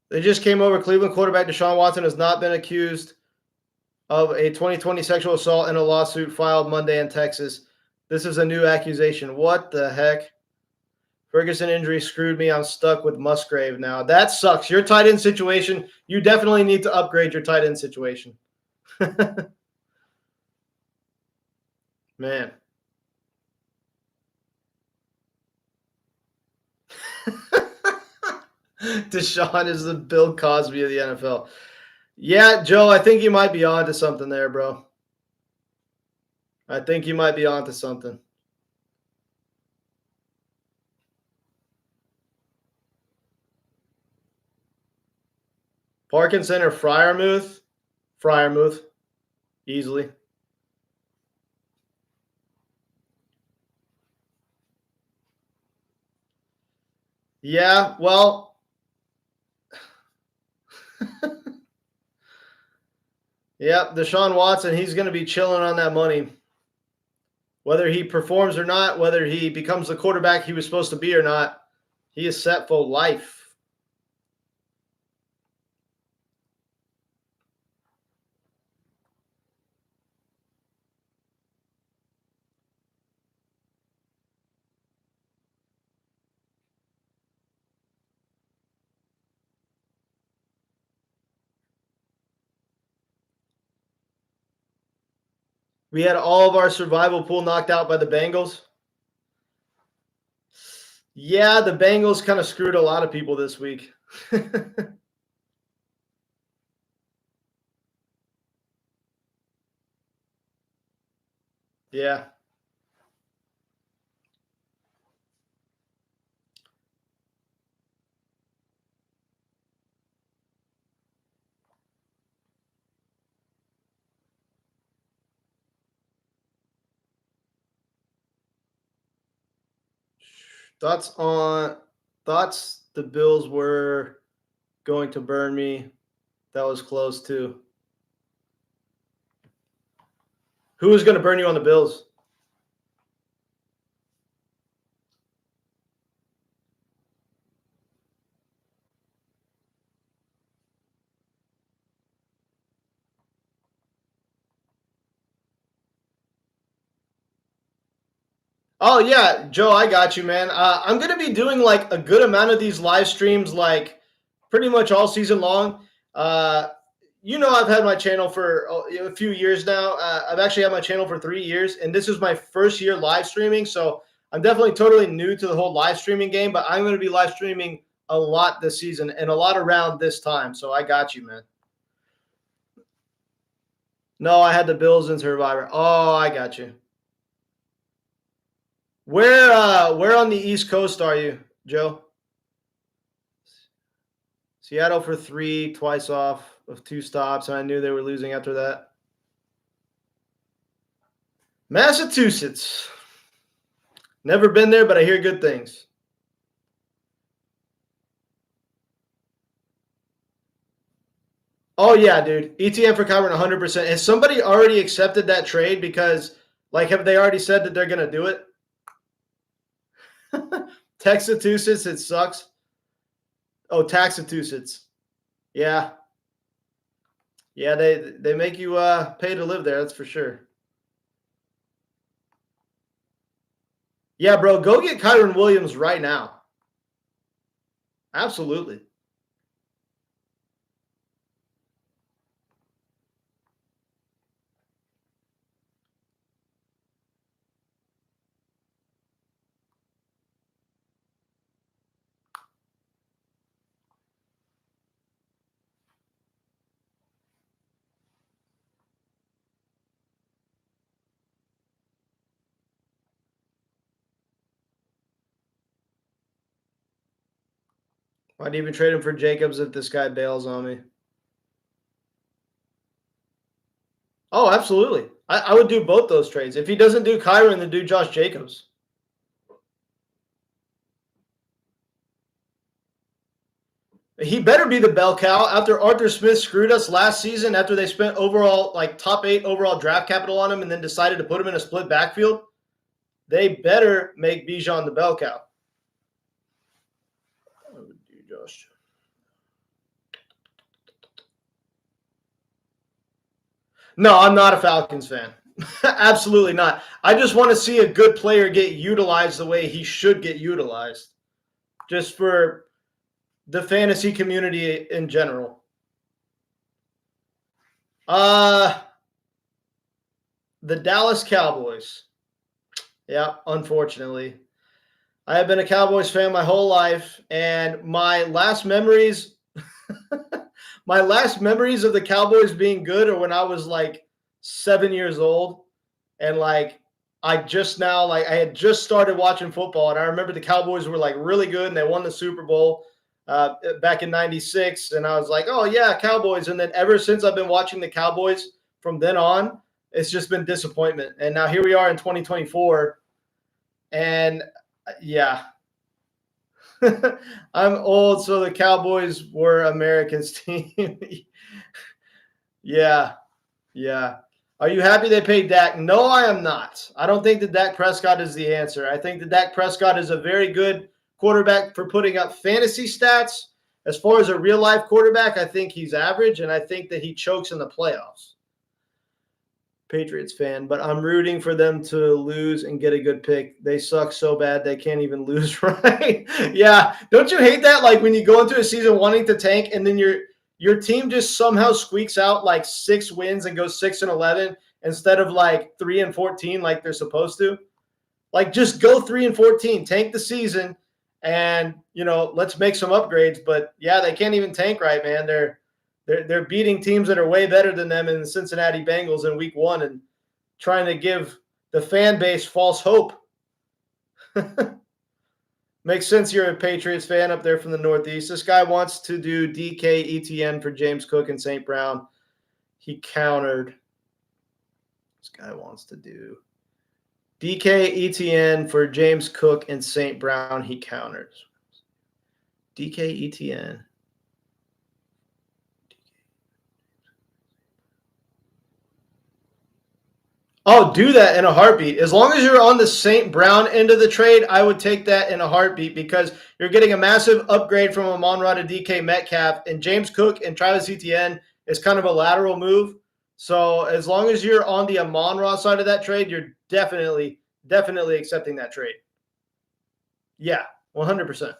They just came over. Cleveland quarterback Deshaun Watson has not been accused of a 2020 sexual assault in a lawsuit filed Monday in Texas. This is a new accusation. What the heck? Ferguson injury screwed me. I'm stuck with Musgrave now. That sucks. Your tight end situation, you definitely need to upgrade your tight end situation. Man. Deshaun is the Bill Cosby of the NFL. Yeah, Joe, I think you might be on to something there, bro. I think you might be on to something. Parkinson or Fryermuth? Fryermuth, easily. Yeah, well, yep, Deshaun Watson, he's going to be chilling on that money. Whether he performs or not, whether he becomes the quarterback he was supposed to be or not, he is set for life. We had all of our survival pool knocked out by the Bengals. Yeah, the Bengals kind of screwed a lot of people this week. Yeah. Thoughts the Bills were going to burn me. That was close too. Who was going to burn you on the Bills? Oh yeah, Joe, I got you, man. I'm gonna be doing like a good amount of these live streams, like pretty much all season long. Uh, I've had my channel for a few years now. I've actually had my channel for 3 years, and this is my first year live streaming. So I'm definitely totally new to the whole live streaming game, but I'm going to be live streaming a lot this season and a lot around this time. So I got you, man. No, I had the Bills and Survivor. Oh, I got you. Where on the East Coast are you, Joe? Seattle for 3, twice off of 2 stops, and I knew they were losing after that. Massachusetts. Never been there, but I hear good things. Oh yeah, dude. ETN for Kyron 100%. Has somebody already accepted that trade? Because like, have they already said that they're gonna do it? Texatusetts, it sucks. Oh, Taxatusetts. Yeah. Yeah, they make you pay to live there, that's for sure. Yeah, bro, go get Kyron Williams right now. Absolutely. I'd even trade him for Jacobs if this guy bails on me. Oh, absolutely. I would do both those trades. If he doesn't do Kyren, then do Josh Jacobs. He better be the bell cow after Arthur Smith screwed us last season after they spent overall, like top 8 overall draft capital on him and then decided to put him in a split backfield. They better make Bijan the bell cow. I would do Josh. No, I'm not a Falcons fan. Absolutely not. I just want to see a good player get utilized the way he should get utilized. Just for the fantasy community in general. The Dallas Cowboys. Yeah, unfortunately. I have been a Cowboys fan my whole life, and my last memories my last memories of the Cowboys being good are when I was like 7 years old, and like I had just started watching football, and I remember the Cowboys were like really good, and they won the Super Bowl back in '96, and I was like, oh yeah, Cowboys. And then ever since I've been watching the Cowboys from then on, it's just been disappointment. And now here we are in 2024, and yeah. I'm old, so the Cowboys were America's team. Yeah. Are you happy they paid Dak? No, I am not. I don't think that Dak Prescott is the answer. I think that Dak Prescott is a very good quarterback for putting up fantasy stats. As far as a real-life quarterback, I think he's average, and I think that he chokes in the playoffs. Patriots fan, but I'm rooting for them to lose and get a good pick. They suck so bad they can't even lose, right? Yeah. Don't you hate that? Like when you go into a season wanting to tank and then your team just somehow squeaks out like 6 wins and goes 6-11 instead of like 3-14 like they're supposed to. Like just go 3-14, tank the season, and let's make some upgrades. But yeah, they can't even tank right, man. They're beating teams that are way better than them in the Cincinnati Bengals in week 1 and trying to give the fan base false hope. Makes sense you're a Patriots fan up there from the Northeast. This guy wants to do DK ETN for James Cook and St. Brown. He countered. This guy wants to do DK ETN for James Cook and St. Brown. He countered. DK ETN. Oh, do that in a heartbeat. As long as you're on the St. Brown end of the trade, I would take that in a heartbeat because you're getting a massive upgrade from Amon-Ra to DK Metcalf, and James Cook and Travis Etienne is kind of a lateral move. So as long as you're on the Amon-Ra side of that trade, you're definitely accepting that trade. Yeah, 100%.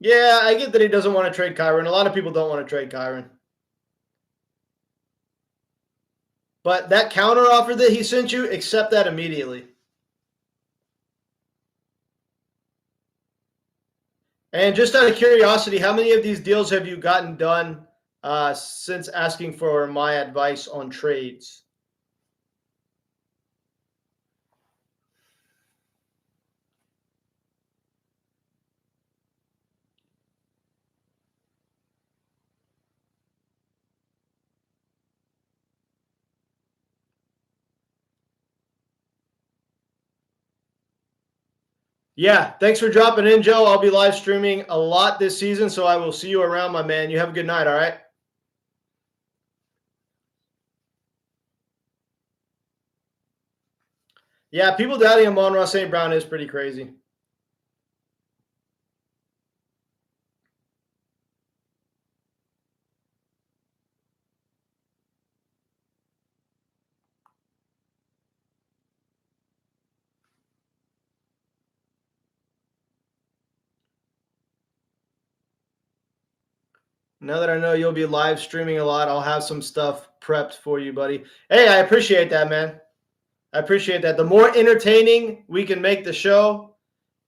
Yeah, I get that he doesn't want to trade Kyren. A lot of people don't want to trade Kyren. But that counter offer that he sent you, accept that immediately. And just out of curiosity, how many of these deals have you gotten done since asking for my advice on trades? Yeah, thanks for dropping in, Joe. I'll be live streaming a lot this season, so I will see you around, my man. You have a good night, all right? Yeah, people doubting Amon-Ra St. Brown is pretty crazy. Now that I know you'll be live streaming a lot, I'll have some stuff prepped for you, buddy. Hey, I appreciate that, man. I appreciate that. The more entertaining we can make the show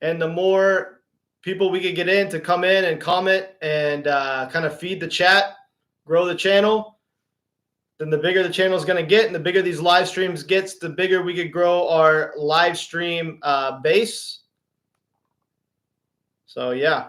and the more people we could get in to come in and comment and kind of feed the chat, grow the channel, then the bigger the channel is going to get, and the bigger these live streams gets, the bigger we could grow our live stream base. So, yeah.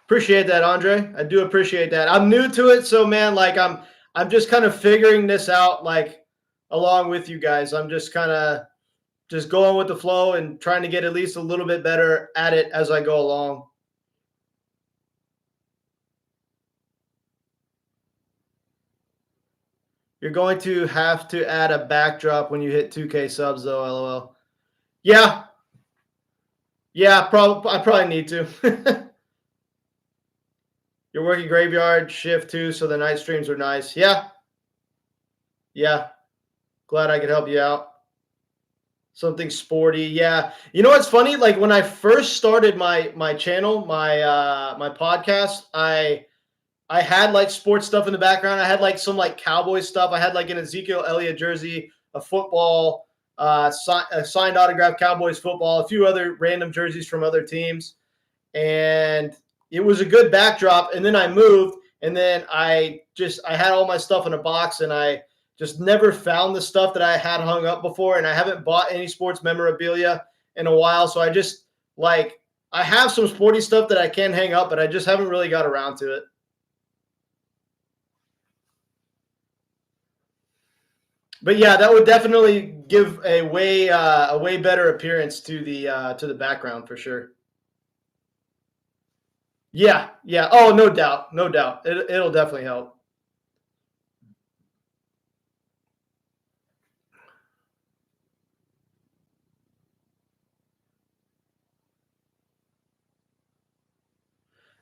Appreciate that, Andre. I do appreciate that. I'm new to it, so man, like I'm just kind of figuring this out, like along with you guys. I'm just kind of just going with the flow and trying to get at least a little bit better at it as I go along. You're going to have to add a backdrop when you hit 2K subs, though. LOL. Yeah. Yeah, I probably need to. You're working graveyard shift too, so the night streams are nice. Yeah. Yeah. Glad I could help you out. Something sporty. Yeah. You know what's funny? Like when I first started my channel, my podcast, I had like sports stuff in the background. I had like some like Cowboy stuff. I had like an Ezekiel Elliott jersey, a football, a signed autograph Cowboys football, a few other random jerseys from other teams. And it was a good backdrop. And then I moved, and then I had all my stuff in a box, and I just never found the stuff that I had hung up before. And I haven't bought any sports memorabilia in a while. So I just like, I have some sporty stuff that I can hang up, but I just haven't really got around to it. But yeah, that would definitely give a way better appearance to the background for sure. Yeah, yeah. Oh, no doubt, no doubt. It'll definitely help.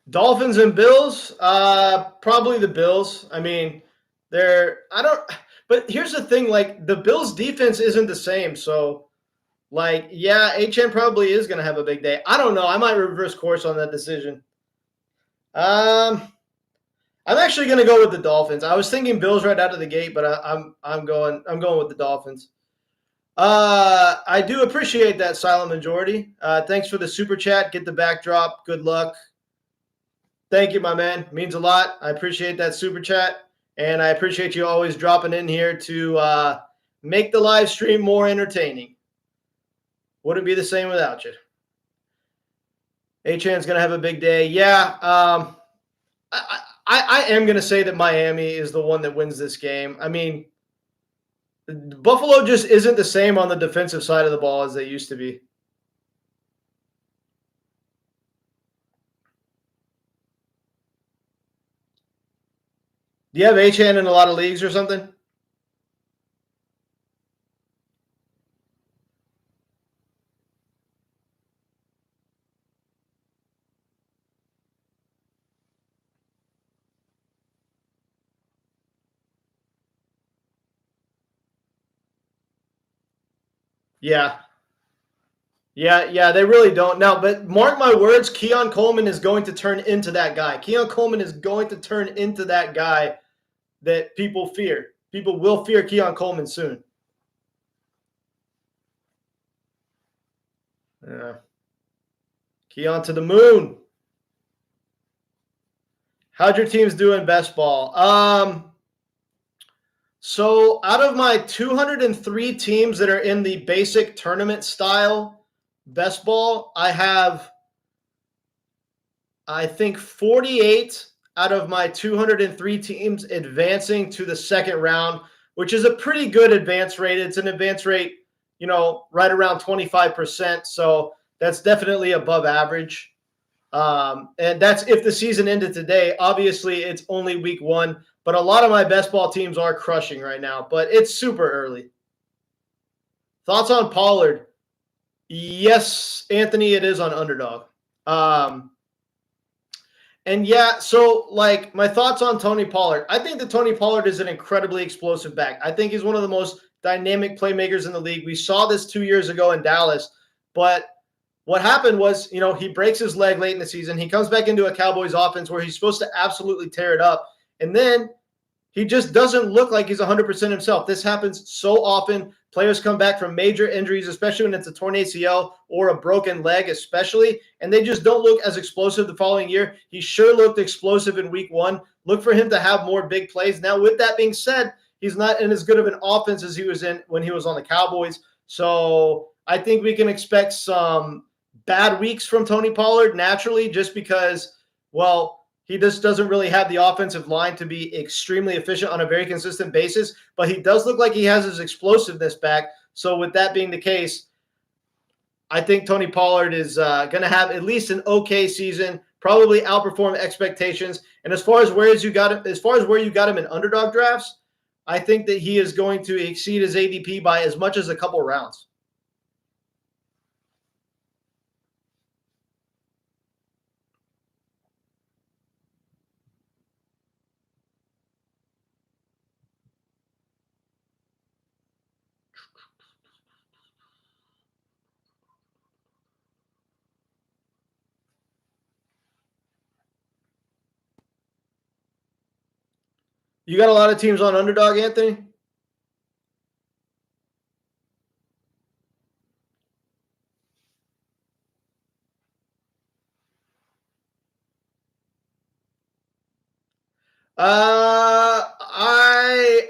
Dolphins and Bills, probably the Bills. I mean, but here's the thing, like the Bills defense isn't the same. So like, yeah, HN probably is going to have a big day. I don't know. I might reverse course on that decision. I'm actually going to go with the Dolphins. I was thinking Bills right out of the gate, but I'm going with the Dolphins. I do appreciate that, silent majority. Thanks for the super chat. Get the backdrop. Good luck. Thank you, my man. Means a lot. I appreciate that super chat, and I appreciate you always dropping in here to make the live stream more entertaining. Wouldn't be the same without you. HN's going to have a big day. Yeah, I am going to say that Miami is the one that wins this game. I mean, Buffalo just isn't the same on the defensive side of the ball as they used to be. Do you have HN in a lot of leagues or something? Yeah. Yeah, they really don't. Now, but mark my words, Keon Coleman is going to turn into that guy. Keon Coleman is going to turn into that guy that people fear. People will fear Keon Coleman soon. Yeah. Keon to the moon. How'd your teams do in best ball? So out of my 203 teams that are in the basic tournament style best ball, I have, I think, 48 out of my 203 teams advancing to the second round, which is a pretty good advance rate. It's an advance rate, right around 25%. So that's definitely above average. And that's if the season ended today. Obviously, it's only week 1, but a lot of my best ball teams are crushing right now, but it's super early. Thoughts on Pollard? Yes, Anthony, it is on Underdog. And yeah, so like my thoughts on Tony Pollard. I think that Tony Pollard is an incredibly explosive back. I think he's one of the most dynamic playmakers in the league. We saw this 2 years ago in Dallas, but what happened was, he breaks his leg late in the season. He comes back into a Cowboys offense where he's supposed to absolutely tear it up. And then he just doesn't look like he's 100% himself. This happens so often. Players come back from major injuries, especially when it's a torn ACL or a broken leg, especially, and they just don't look as explosive the following year. He sure looked explosive in week 1. Look for him to have more big plays. Now, with that being said, he's not in as good of an offense as he was in when he was on the Cowboys. So I think we can expect some bad weeks from Tony Pollard naturally, just because, well, he just doesn't really have the offensive line to be extremely efficient on a very consistent basis, but he does look like he has his explosiveness back. So with that being the case, I think Tony Pollard is going to have at least an okay season, probably outperform expectations. And as far as where you got him in underdog drafts, I think that he is going to exceed his ADP by as much as a couple rounds. You got a lot of teams on underdog, Anthony?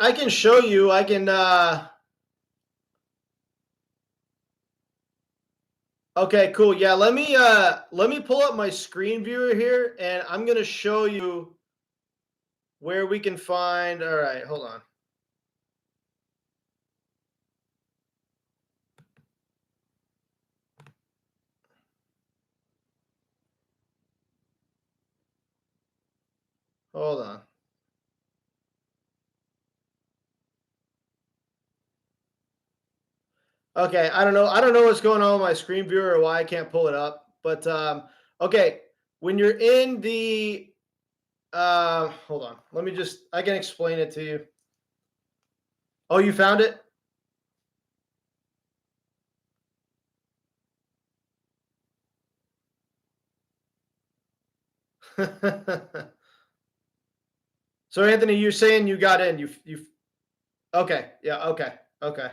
I can show you. I can. Okay, cool. Yeah, let me pull up my screen viewer here, and I'm gonna show you where we can find. All right, hold on. Hold on. Okay, I don't know. I don't know what's going on with my screen viewer or why I can't pull it up. But okay, when you're in the hold on. I can explain it to you. Oh, you found it? So Anthony, you're saying you got in. You okay. Yeah, okay. Okay.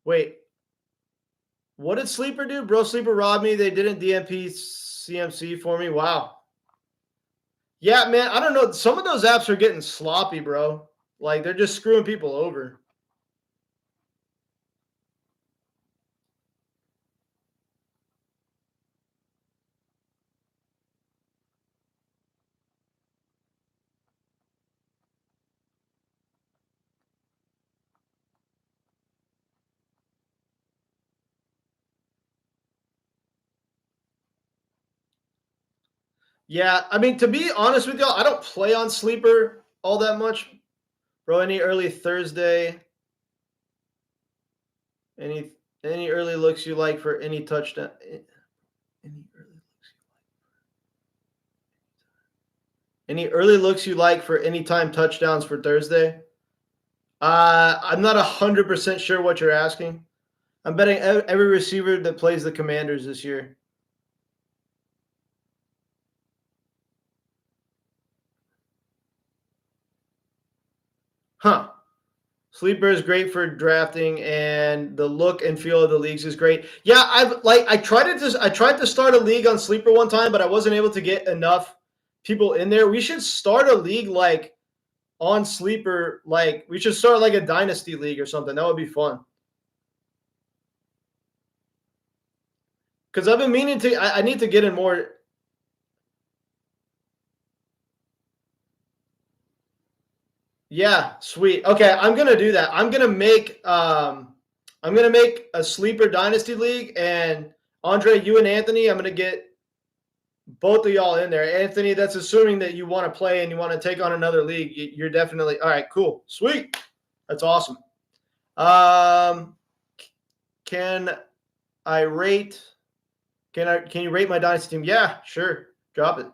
Wait. What did Sleeper do? Bro, Sleeper robbed me. They didn't DMP CMC for me. Wow. Yeah, man. I don't know. Some of those apps are getting sloppy, bro. Like they're just screwing people over. Yeah, I mean, to be honest with y'all, I don't play on Sleeper all that much. Bro, any early Thursday? Any early looks you like for any touchdown? Any early looks you like for anytime touchdowns for Thursday? I'm not 100% sure what you're asking. I'm betting every receiver that plays the Commanders this year. Huh. Sleeper is great for drafting, and the look and feel of the leagues is great. Yeah, I tried to start a league on Sleeper one time, but I wasn't able to get enough people in there. We should start a league like on Sleeper, like we should start like a dynasty league or something. That would be fun. Because I've been meaning to. I need to get in more. Yeah, sweet. Okay, I'm gonna do that. I'm gonna make a Sleeper dynasty league, and Andre, you and Anthony, I'm gonna get both of y'all in there. Anthony, that's assuming that you want to play and you want to take on another league. You're definitely all right. Cool, sweet. That's awesome. Um, can I rate? Can you rate my dynasty team? Yeah, sure. Drop it.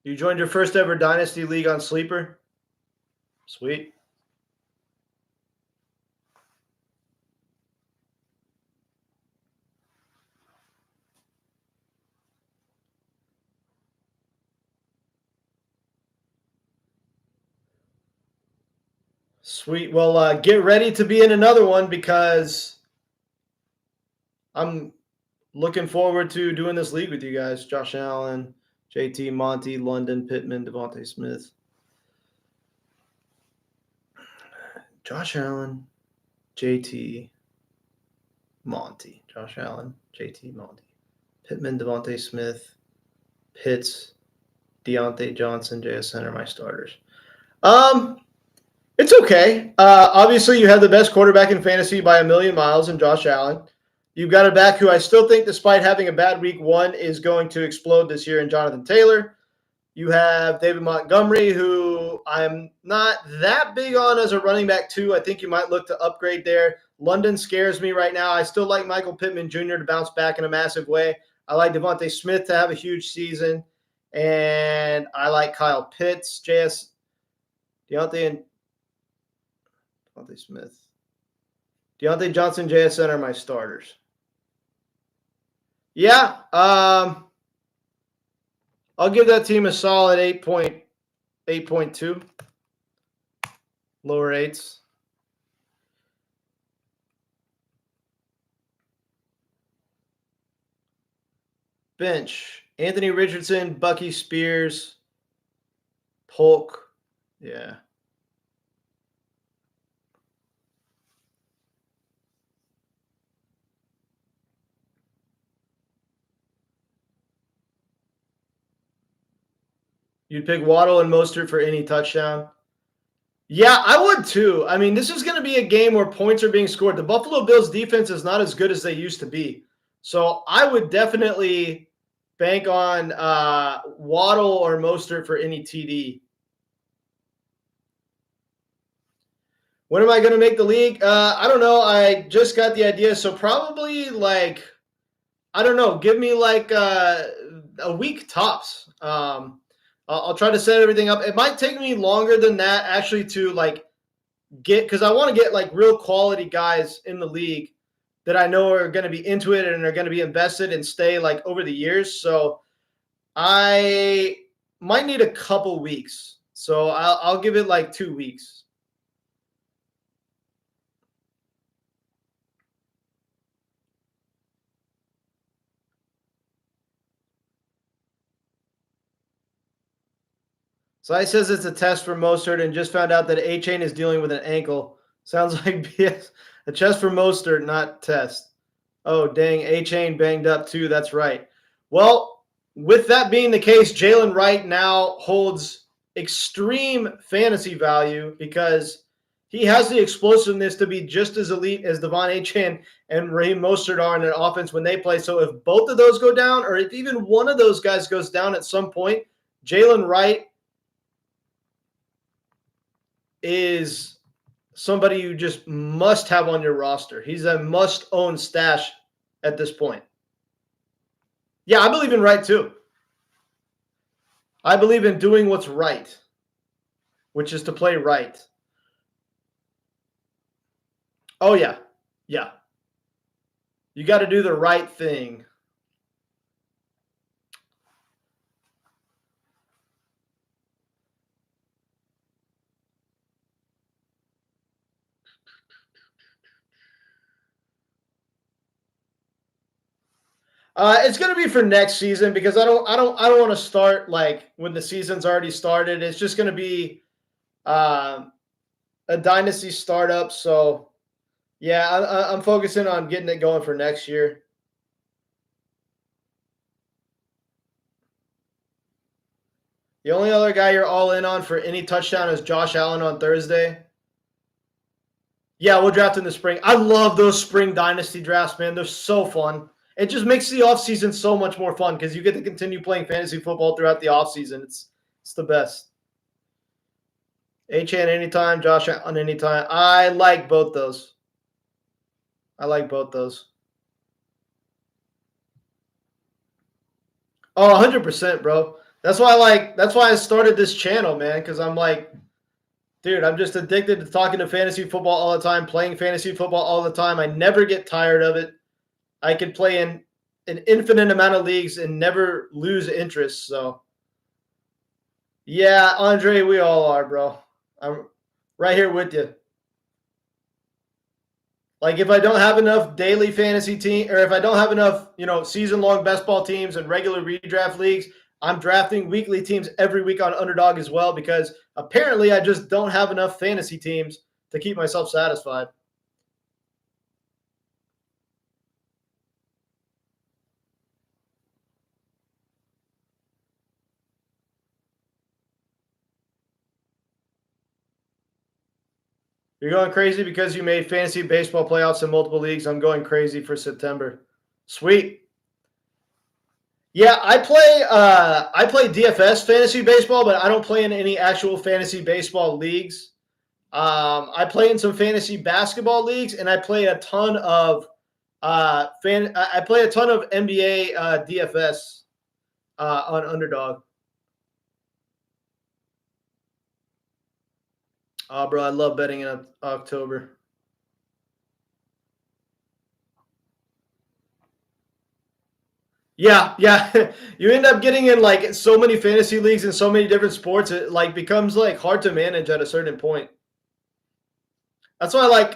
You joined your first ever Dynasty League on Sleeper? Sweet. Sweet. Well, get ready to be in another one because I'm looking forward to doing this league with you guys. Josh Allen, JT, Monty, London, Pittman, Devontae Smith. Josh Allen, JT, Monty. Josh Allen, JT, Monty. Pittman, Devontae Smith, Pitts, Deontay Johnson, JSN are my starters. It's okay. Obviously, you have the best quarterback in fantasy by a million miles in Josh Allen. You've got a back who I still think, despite having a bad week one, is going to explode this year in Jonathan Taylor. You have David Montgomery, who I'm not that big on as a running back, too. I think you might look to upgrade there. London scares me right now. I still like Michael Pittman Jr. to bounce back in a massive way. I like Devontae Smith to have a huge season. And I like Kyle Pitts, Deontay, and Devontae Smith. Deontay Johnson, JSN are my starters. Yeah, I'll give that team a solid 8.2. Lower eights. Bench. Anthony Richardson, Bucky Spears, Polk. Yeah. You'd pick Waddle and Mostert for any touchdown? Yeah, I would too. I mean, this is going to be a game where points are being scored. The Buffalo Bills defense is not as good as they used to be. So I would definitely bank on Waddle or Mostert for any TD. When am I going to make the league? I don't know. I just got the idea. So probably like, I don't know. Give me like a week tops. I'll try to set everything up. It might take me longer than that actually to like get, because I want to get like real quality guys in the league that I know are going to be into it and are going to be invested and stay like over the years. So I might need a couple weeks. So I'll give it like 2 weeks. So he says it's a test for Mostert and just found out that A-Chain is dealing with an ankle. Sounds like BS. A test for Mostert, not test. Oh, dang. A-Chain banged up too. That's right. Well, with that being the case, Jalen Wright now holds extreme fantasy value because he has the explosiveness to be just as elite as Devon A-Chain and Raheem Mostert are in an offense when they play. So if both of those go down, or if even one of those guys goes down at some point, Jalen Wright is somebody you just must have on your roster. He's a must-own stash at this point. Yeah, I believe in Wright too. I believe in doing what's right, which is to play right. Oh, yeah. Yeah. You got to do the right thing. It's going to be for next season because I don't want to start like when the season's already started. It's just going to be a dynasty startup. So yeah, I'm focusing on getting it going for next year. The only other guy you're all in on for any touchdown is Josh Allen on Thursday. Yeah, we'll draft in the spring. I love those spring dynasty drafts, man. They're so fun. It just makes the offseason so much more fun because you get to continue playing fantasy football throughout the offseason. It's the best. H-Chan anytime, Josh Allen anytime. I like both those. Oh, 100%, bro. That's why I started this channel, man, because I'm like, dude, I'm just addicted to talking to fantasy football all the time, playing fantasy football all the time. I never get tired of it. I could play in an infinite amount of leagues and never lose interest. So, yeah, Andre, we all are, bro. I'm right here with you. Like if I don't have enough daily fantasy team, or if I don't have enough, season long best ball teams and regular redraft leagues, I'm drafting weekly teams every week on Underdog as well because apparently I just don't have enough fantasy teams to keep myself satisfied. You're going crazy because you made fantasy baseball playoffs in multiple leagues. I'm going crazy for September. Sweet. Yeah, I play DFS fantasy baseball, but I don't play in any actual fantasy baseball leagues. I play in some fantasy basketball leagues, and I play a ton of I play a ton of NBA DFS on Underdog. Oh, bro, I love betting in October. Yeah, yeah. You end up getting in like so many fantasy leagues and so many different sports. It like becomes like hard to manage at a certain point. That's why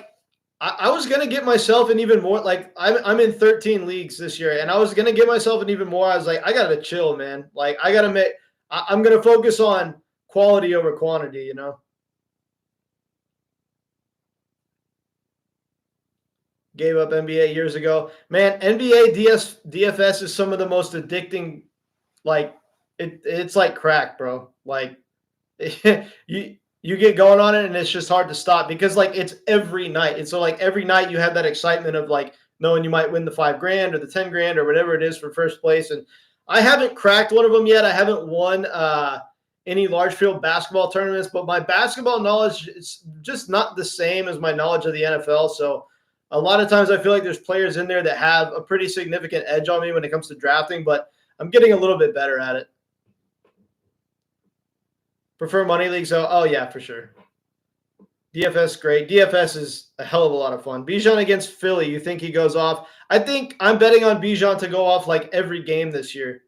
I was gonna get myself in even more. Like I'm in 13 leagues this year, and I was gonna get myself in even more. I was like, I gotta chill, man. Like I gotta make. I'm gonna focus on quality over quantity. Gave up NBA years ago. Man, NBA DFS is some of the most addicting. Like it's like crack, bro. Like you get going on it and it's just hard to stop because like it's every night. And so like every night you have that excitement of like knowing you might win the $5,000 or the 10 grand or whatever it is for first place. And I haven't cracked one of them yet. I haven't won any large field basketball tournaments, but my basketball knowledge is just not the same as my knowledge of the NFL. So a lot of times I feel like there's players in there that have a pretty significant edge on me when it comes to drafting, but I'm getting a little bit better at it. Prefer money leagues? Oh yeah, for sure. DFS great. DFS is a hell of a lot of fun. Bijan against Philly. You think he goes off? I think I'm betting on Bijan to go off like every game this year.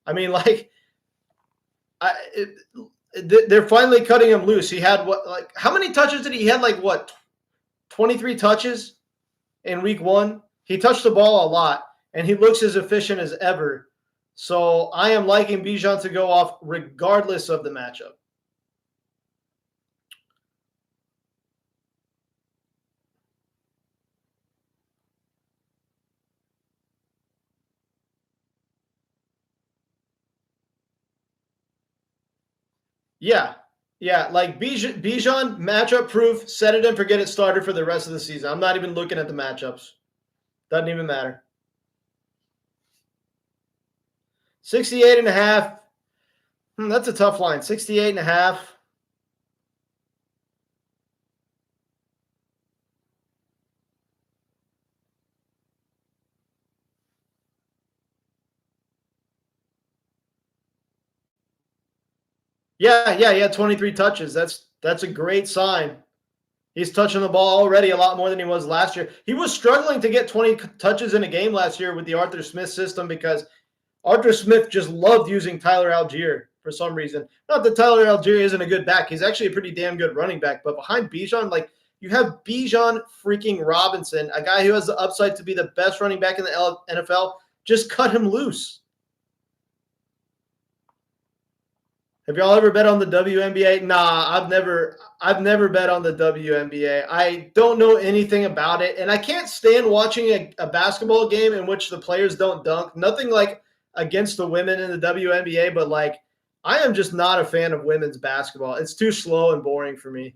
I mean, like, they're finally cutting him loose. He had what? Like, how many touches did he? He had like what? 23 touches in week one. He touched the ball a lot, and he looks as efficient as ever. So I am liking Bijan to go off regardless of the matchup. Yeah. Yeah. Like Bijan, matchup proof, set it and forget it starter for the rest of the season. I'm not even looking at the matchups. Doesn't even matter. 68 and a half. That's a tough line. 68 and a half. Yeah, yeah, he had 23 touches. That's a great sign. He's touching the ball already a lot more than he was last year. He was struggling to get 20 touches in a game last year with the Arthur Smith system because Arthur Smith just loved using Tyler Algier for some reason. Not that Tyler Algier isn't a good back. He's actually a pretty damn good running back. But behind Bijan, like you have Bijan freaking Robinson, a guy who has the upside to be the best running back in the NFL. Just cut him loose. Have y'all ever bet on the WNBA? Nah, I've never bet on the WNBA. I don't know anything about it, and I can't stand watching a basketball game in which the players don't dunk. Nothing like against the women in the WNBA, but like I am just not a fan of women's basketball. It's too slow and boring for me.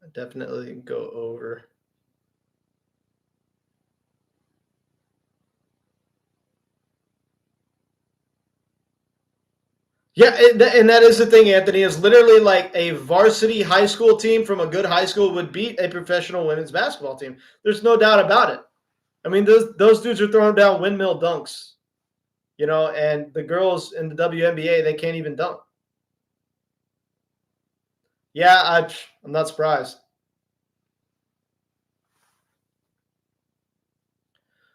I definitely go over. Yeah, and that is the thing, Anthony, is literally like a varsity high school team from a good high school would beat a professional women's basketball team. There's no doubt about it. I mean, those dudes are throwing down windmill dunks, and the girls in the WNBA, they can't even dunk. Yeah, I'm not surprised.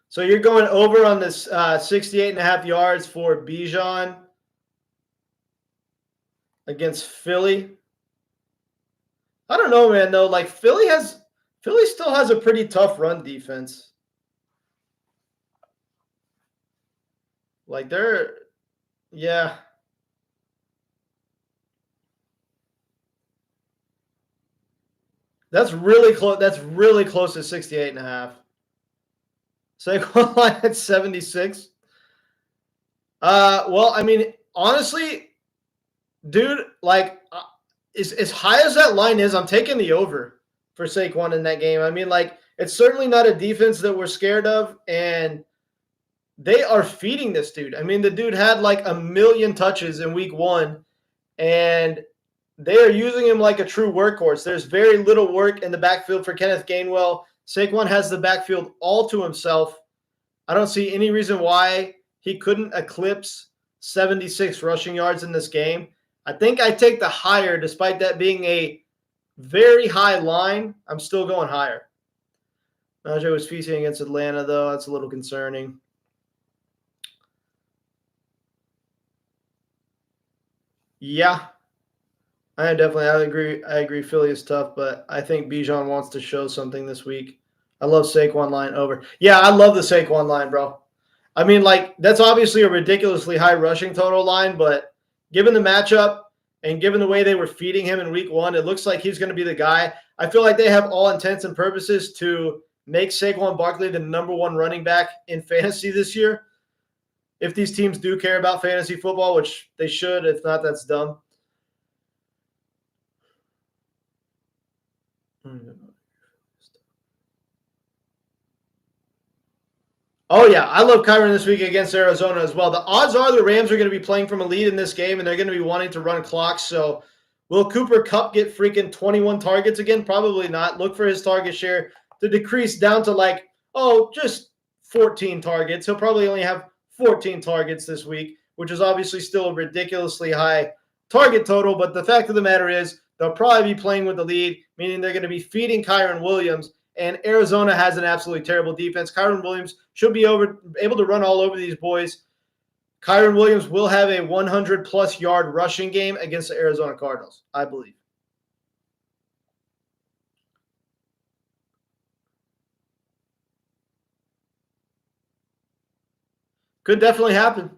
So you're going over on this 68.5 yards for Bijan against Philly. I don't know, man, though. Like Philly still has a pretty tough run defense. Like yeah. That's really close. That's really close to 68.5. Saquon line at 76. Well, I mean, honestly, dude, like, as high as that line is, I'm taking the over for Saquon in that game. I mean, like, it's certainly not a defense that we're scared of, and they are feeding this dude. I mean, the dude had like a million touches in week 1, and they are using him like a true workhorse. There's very little work in the backfield for Kenneth Gainwell. Saquon has the backfield all to himself. I don't see any reason why he couldn't eclipse 76 rushing yards in this game. I think I take the higher, despite that being a very high line. I'm still going higher. Najee was feasting against Atlanta, though. That's a little concerning. Yeah, I agree. Philly is tough, but I think Bijan wants to show something this week. I love Saquon line over. Yeah, I love the Saquon line, bro. I mean, like, that's obviously a ridiculously high rushing total line, but given the matchup and given the way they were feeding him in week 1, it looks like he's going to be the guy. I feel like they have all intents and purposes to make Saquon Barkley the number 1 running back in fantasy this year. If these teams do care about fantasy football, which they should. If not, that's dumb. Oh, yeah. I love Kyren this week against Arizona as well. The odds are the Rams are going to be playing from a lead in this game, and they're going to be wanting to run clocks. So will Cooper Kupp get freaking 21 targets again? Probably not. Look for his target share to decrease down to just 14 targets. He'll probably only have 14 targets this week, which is obviously still a ridiculously high target total. But the fact of the matter is they'll probably be playing with the lead, meaning they're going to be feeding Kyren Williams. And Arizona has an absolutely terrible defense. Kyren Williams should be able to run all over these boys. Kyren Williams will have a 100-plus yard rushing game against the Arizona Cardinals, I believe. Could definitely happen.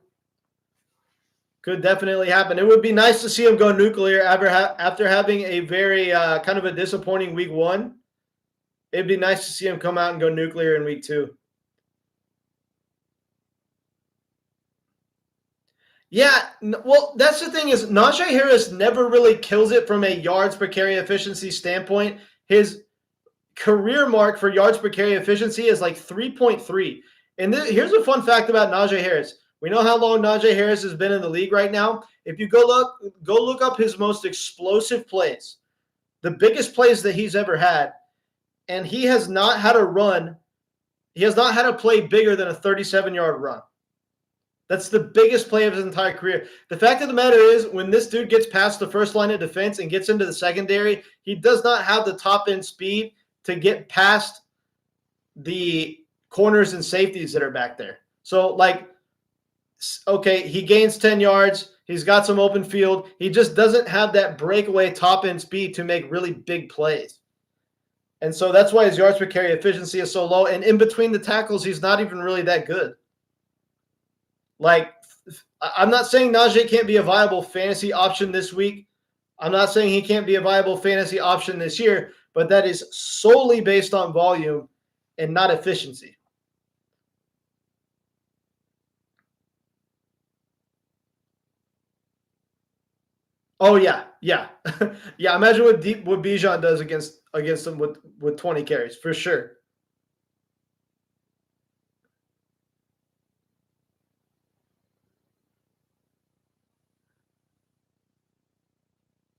Could definitely happen. It would be nice to see him go nuclear after having a very kind of a disappointing week 1. It'd be nice to see him come out and go nuclear in week 2. Yeah, well, that's the thing is Najee Harris never really kills it from a yards per carry efficiency standpoint. His career mark for yards per carry efficiency is like 3.3. And here's a fun fact about Najee Harris. We know how long Najee Harris has been in the league right now. If you go look up his most explosive plays, the biggest plays that he's ever had, and he has not had a run. He has not had a play bigger than a 37-yard run. That's the biggest play of his entire career. The fact of the matter is, when this dude gets past the first line of defense and gets into the secondary, he does not have the top-end speed to get past the corners and safeties that are back there. So, okay, he gains 10 yards. He's got some open field. He just doesn't have that breakaway top-end speed to make really big plays. And so that's why his yards per carry efficiency is so low. And in between the tackles, he's not even really that good. Like, I'm not saying Najee can't be a viable fantasy option this week. I'm not saying he can't be a viable fantasy option this year, but that is solely based on volume and not efficiency. Oh yeah, yeah, yeah. Imagine what Bijan does against him with 20 carries for sure.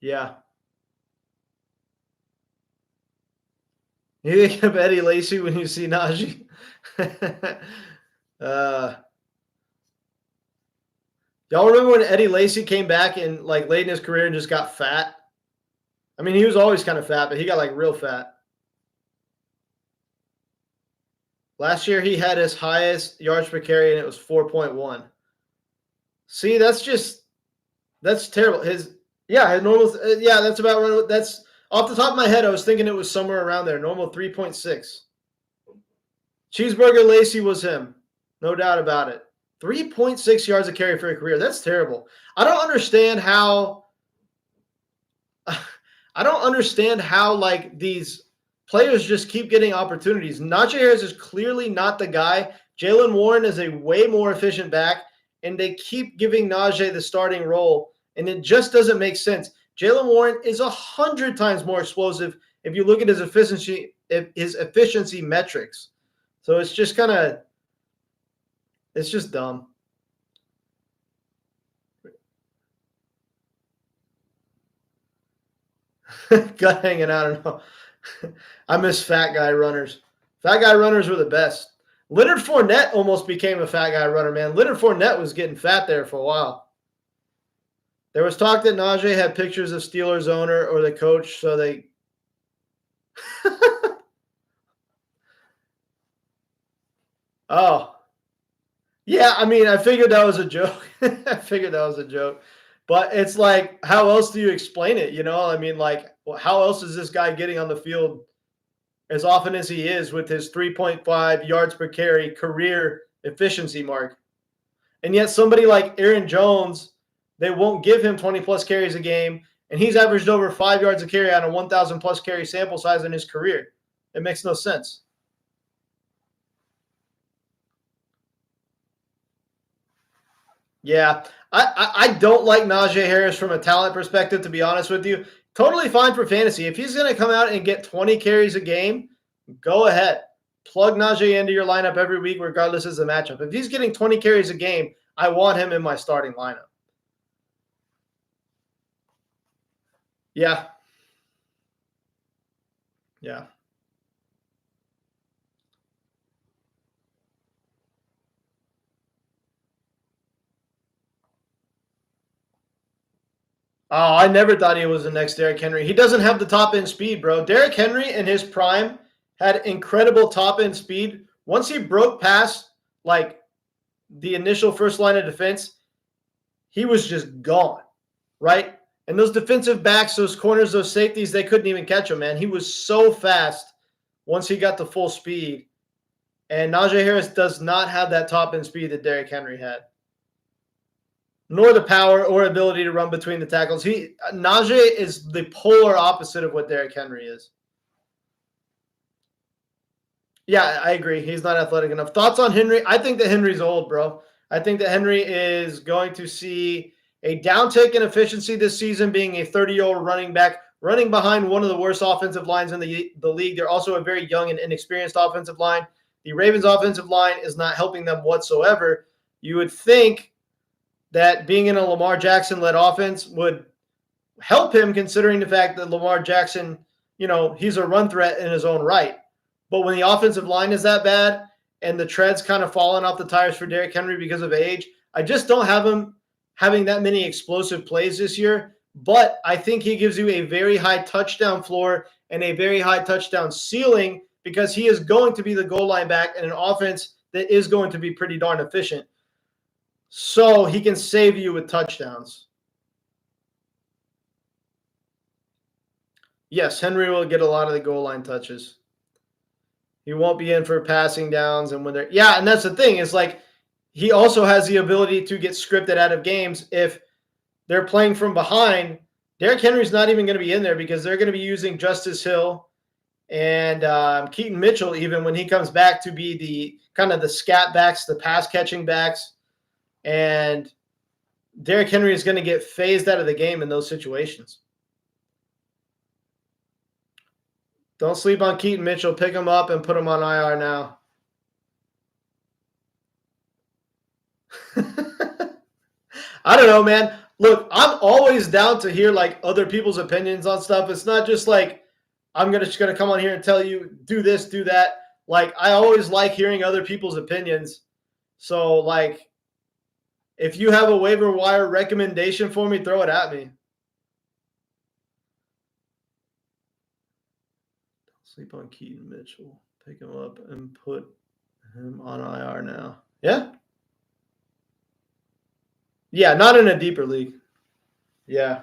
Yeah. You think of Eddie Lacy when you see Najee? Y'all remember when Eddie Lacy came back and like late in his career and just got fat? I mean, he was always kind of fat, but he got like real fat. Last year, he had his highest yards per carry, and it was 4.1. See, that's terrible. His normal, that's about right. That's off the top of my head. I was thinking it was somewhere around there. Normal 3.6. Cheeseburger Lacy was him, no doubt about it. 3.6 yards a carry for a career. That's terrible. I don't understand how like these players just keep getting opportunities. Najee Harris is clearly not the guy. Jaylen Warren is a way more efficient back, and they keep giving Najee the starting role, and it just doesn't make sense. Jaylen Warren is 100 times more explosive if you look at his efficiency metrics. So it's just it's just dumb. Gut hanging out. I don't know. I miss fat guy runners. Fat guy runners were the best. Leonard Fournette almost became a fat guy runner, man. Leonard Fournette was getting fat there for a while. There was talk that Najee had pictures of Steelers owner or the coach, so they Oh. Yeah, I mean, I figured that was a joke. But it's like, how else do you explain it? You know, I mean, like, how else is this guy getting on the field as often as he is with his 3.5 yards per carry career efficiency mark? And yet somebody like Aaron Jones, they won't give him 20-plus carries a game, and he's averaged over 5 yards a carry on a 1,000-plus carry sample size in his career. It makes no sense. Yeah, I don't like Najee Harris from a talent perspective, to be honest with you. Totally fine for fantasy. If he's going to come out and get 20 carries a game, go ahead. Plug Najee into your lineup every week, regardless of the matchup. If he's getting 20 carries a game, I want him in my starting lineup. Yeah. Yeah. Oh, I never thought he was the next Derrick Henry. He doesn't have the top end speed, bro. Derrick Henry in his prime had incredible top end speed. Once he broke past like the initial first line of defense, he was just gone, right? And those defensive backs, those corners, those safeties, they couldn't even catch him, man. He was so fast once he got to full speed. And Najee Harris does not have that top end speed that Derrick Henry had, nor the power or ability to run between the tackles. Najee is the polar opposite of what Derrick Henry is. Yeah, I agree. He's not athletic enough. Thoughts on Henry? I think that Henry's old, bro. I think that Henry is going to see a downtick in efficiency this season, being a 30-year-old running back, running behind one of the worst offensive lines in the league. They're also a very young and inexperienced offensive line. The Ravens' offensive line is not helping them whatsoever. You would think that being in a Lamar Jackson-led offense would help him, considering the fact that Lamar Jackson, he's a run threat in his own right. But when the offensive line is that bad and the tread's kind of falling off the tires for Derrick Henry because of age, I just don't have him having that many explosive plays this year. But I think he gives you a very high touchdown floor and a very high touchdown ceiling, because he is going to be the goal line back in an offense that is going to be pretty darn efficient. So he can save you with touchdowns. Yes, Henry will get a lot of the goal line touches. He won't be in for passing downs, and when they're and that's the thing, is like he also has the ability to get scripted out of games if they're playing from behind. Derrick Henry's not even going to be in there because they're going to be using Justice Hill and Keaton Mitchell, even when he comes back, to be the kind of the scat backs, the pass catching backs, and Derrick Henry is going to get phased out of the game in those situations. Don't sleep on Keaton Mitchell. Pick him up and put him on IR now. I don't know, man. Look, I'm always down to hear like other people's opinions on stuff. It's not just like I'm just gonna come on here and tell you do this, do that. like, I always like hearing other people's opinions. So, like, if you have a waiver wire recommendation for me, throw it at me. Sleep on Keaton Mitchell. Pick him up and put him on IR now. Yeah? Yeah, not in a deeper league. Yeah.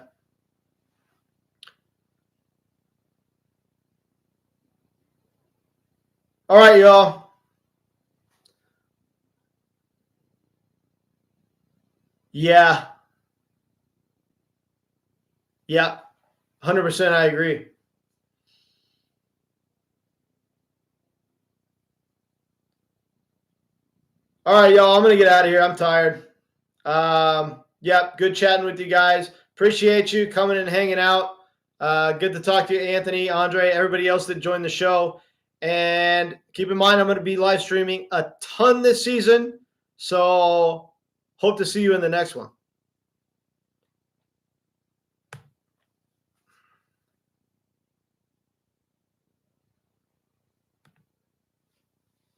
All right, y'all. Yeah. Yeah. 100% I agree. All right, y'all. I'm going to get out of here. I'm tired. Good chatting with you guys. Appreciate you coming and hanging out. Good to talk to you, Anthony, Andre, everybody else that joined the show. And keep in mind, I'm going to be live streaming a ton this season. So hope to see you in the next one.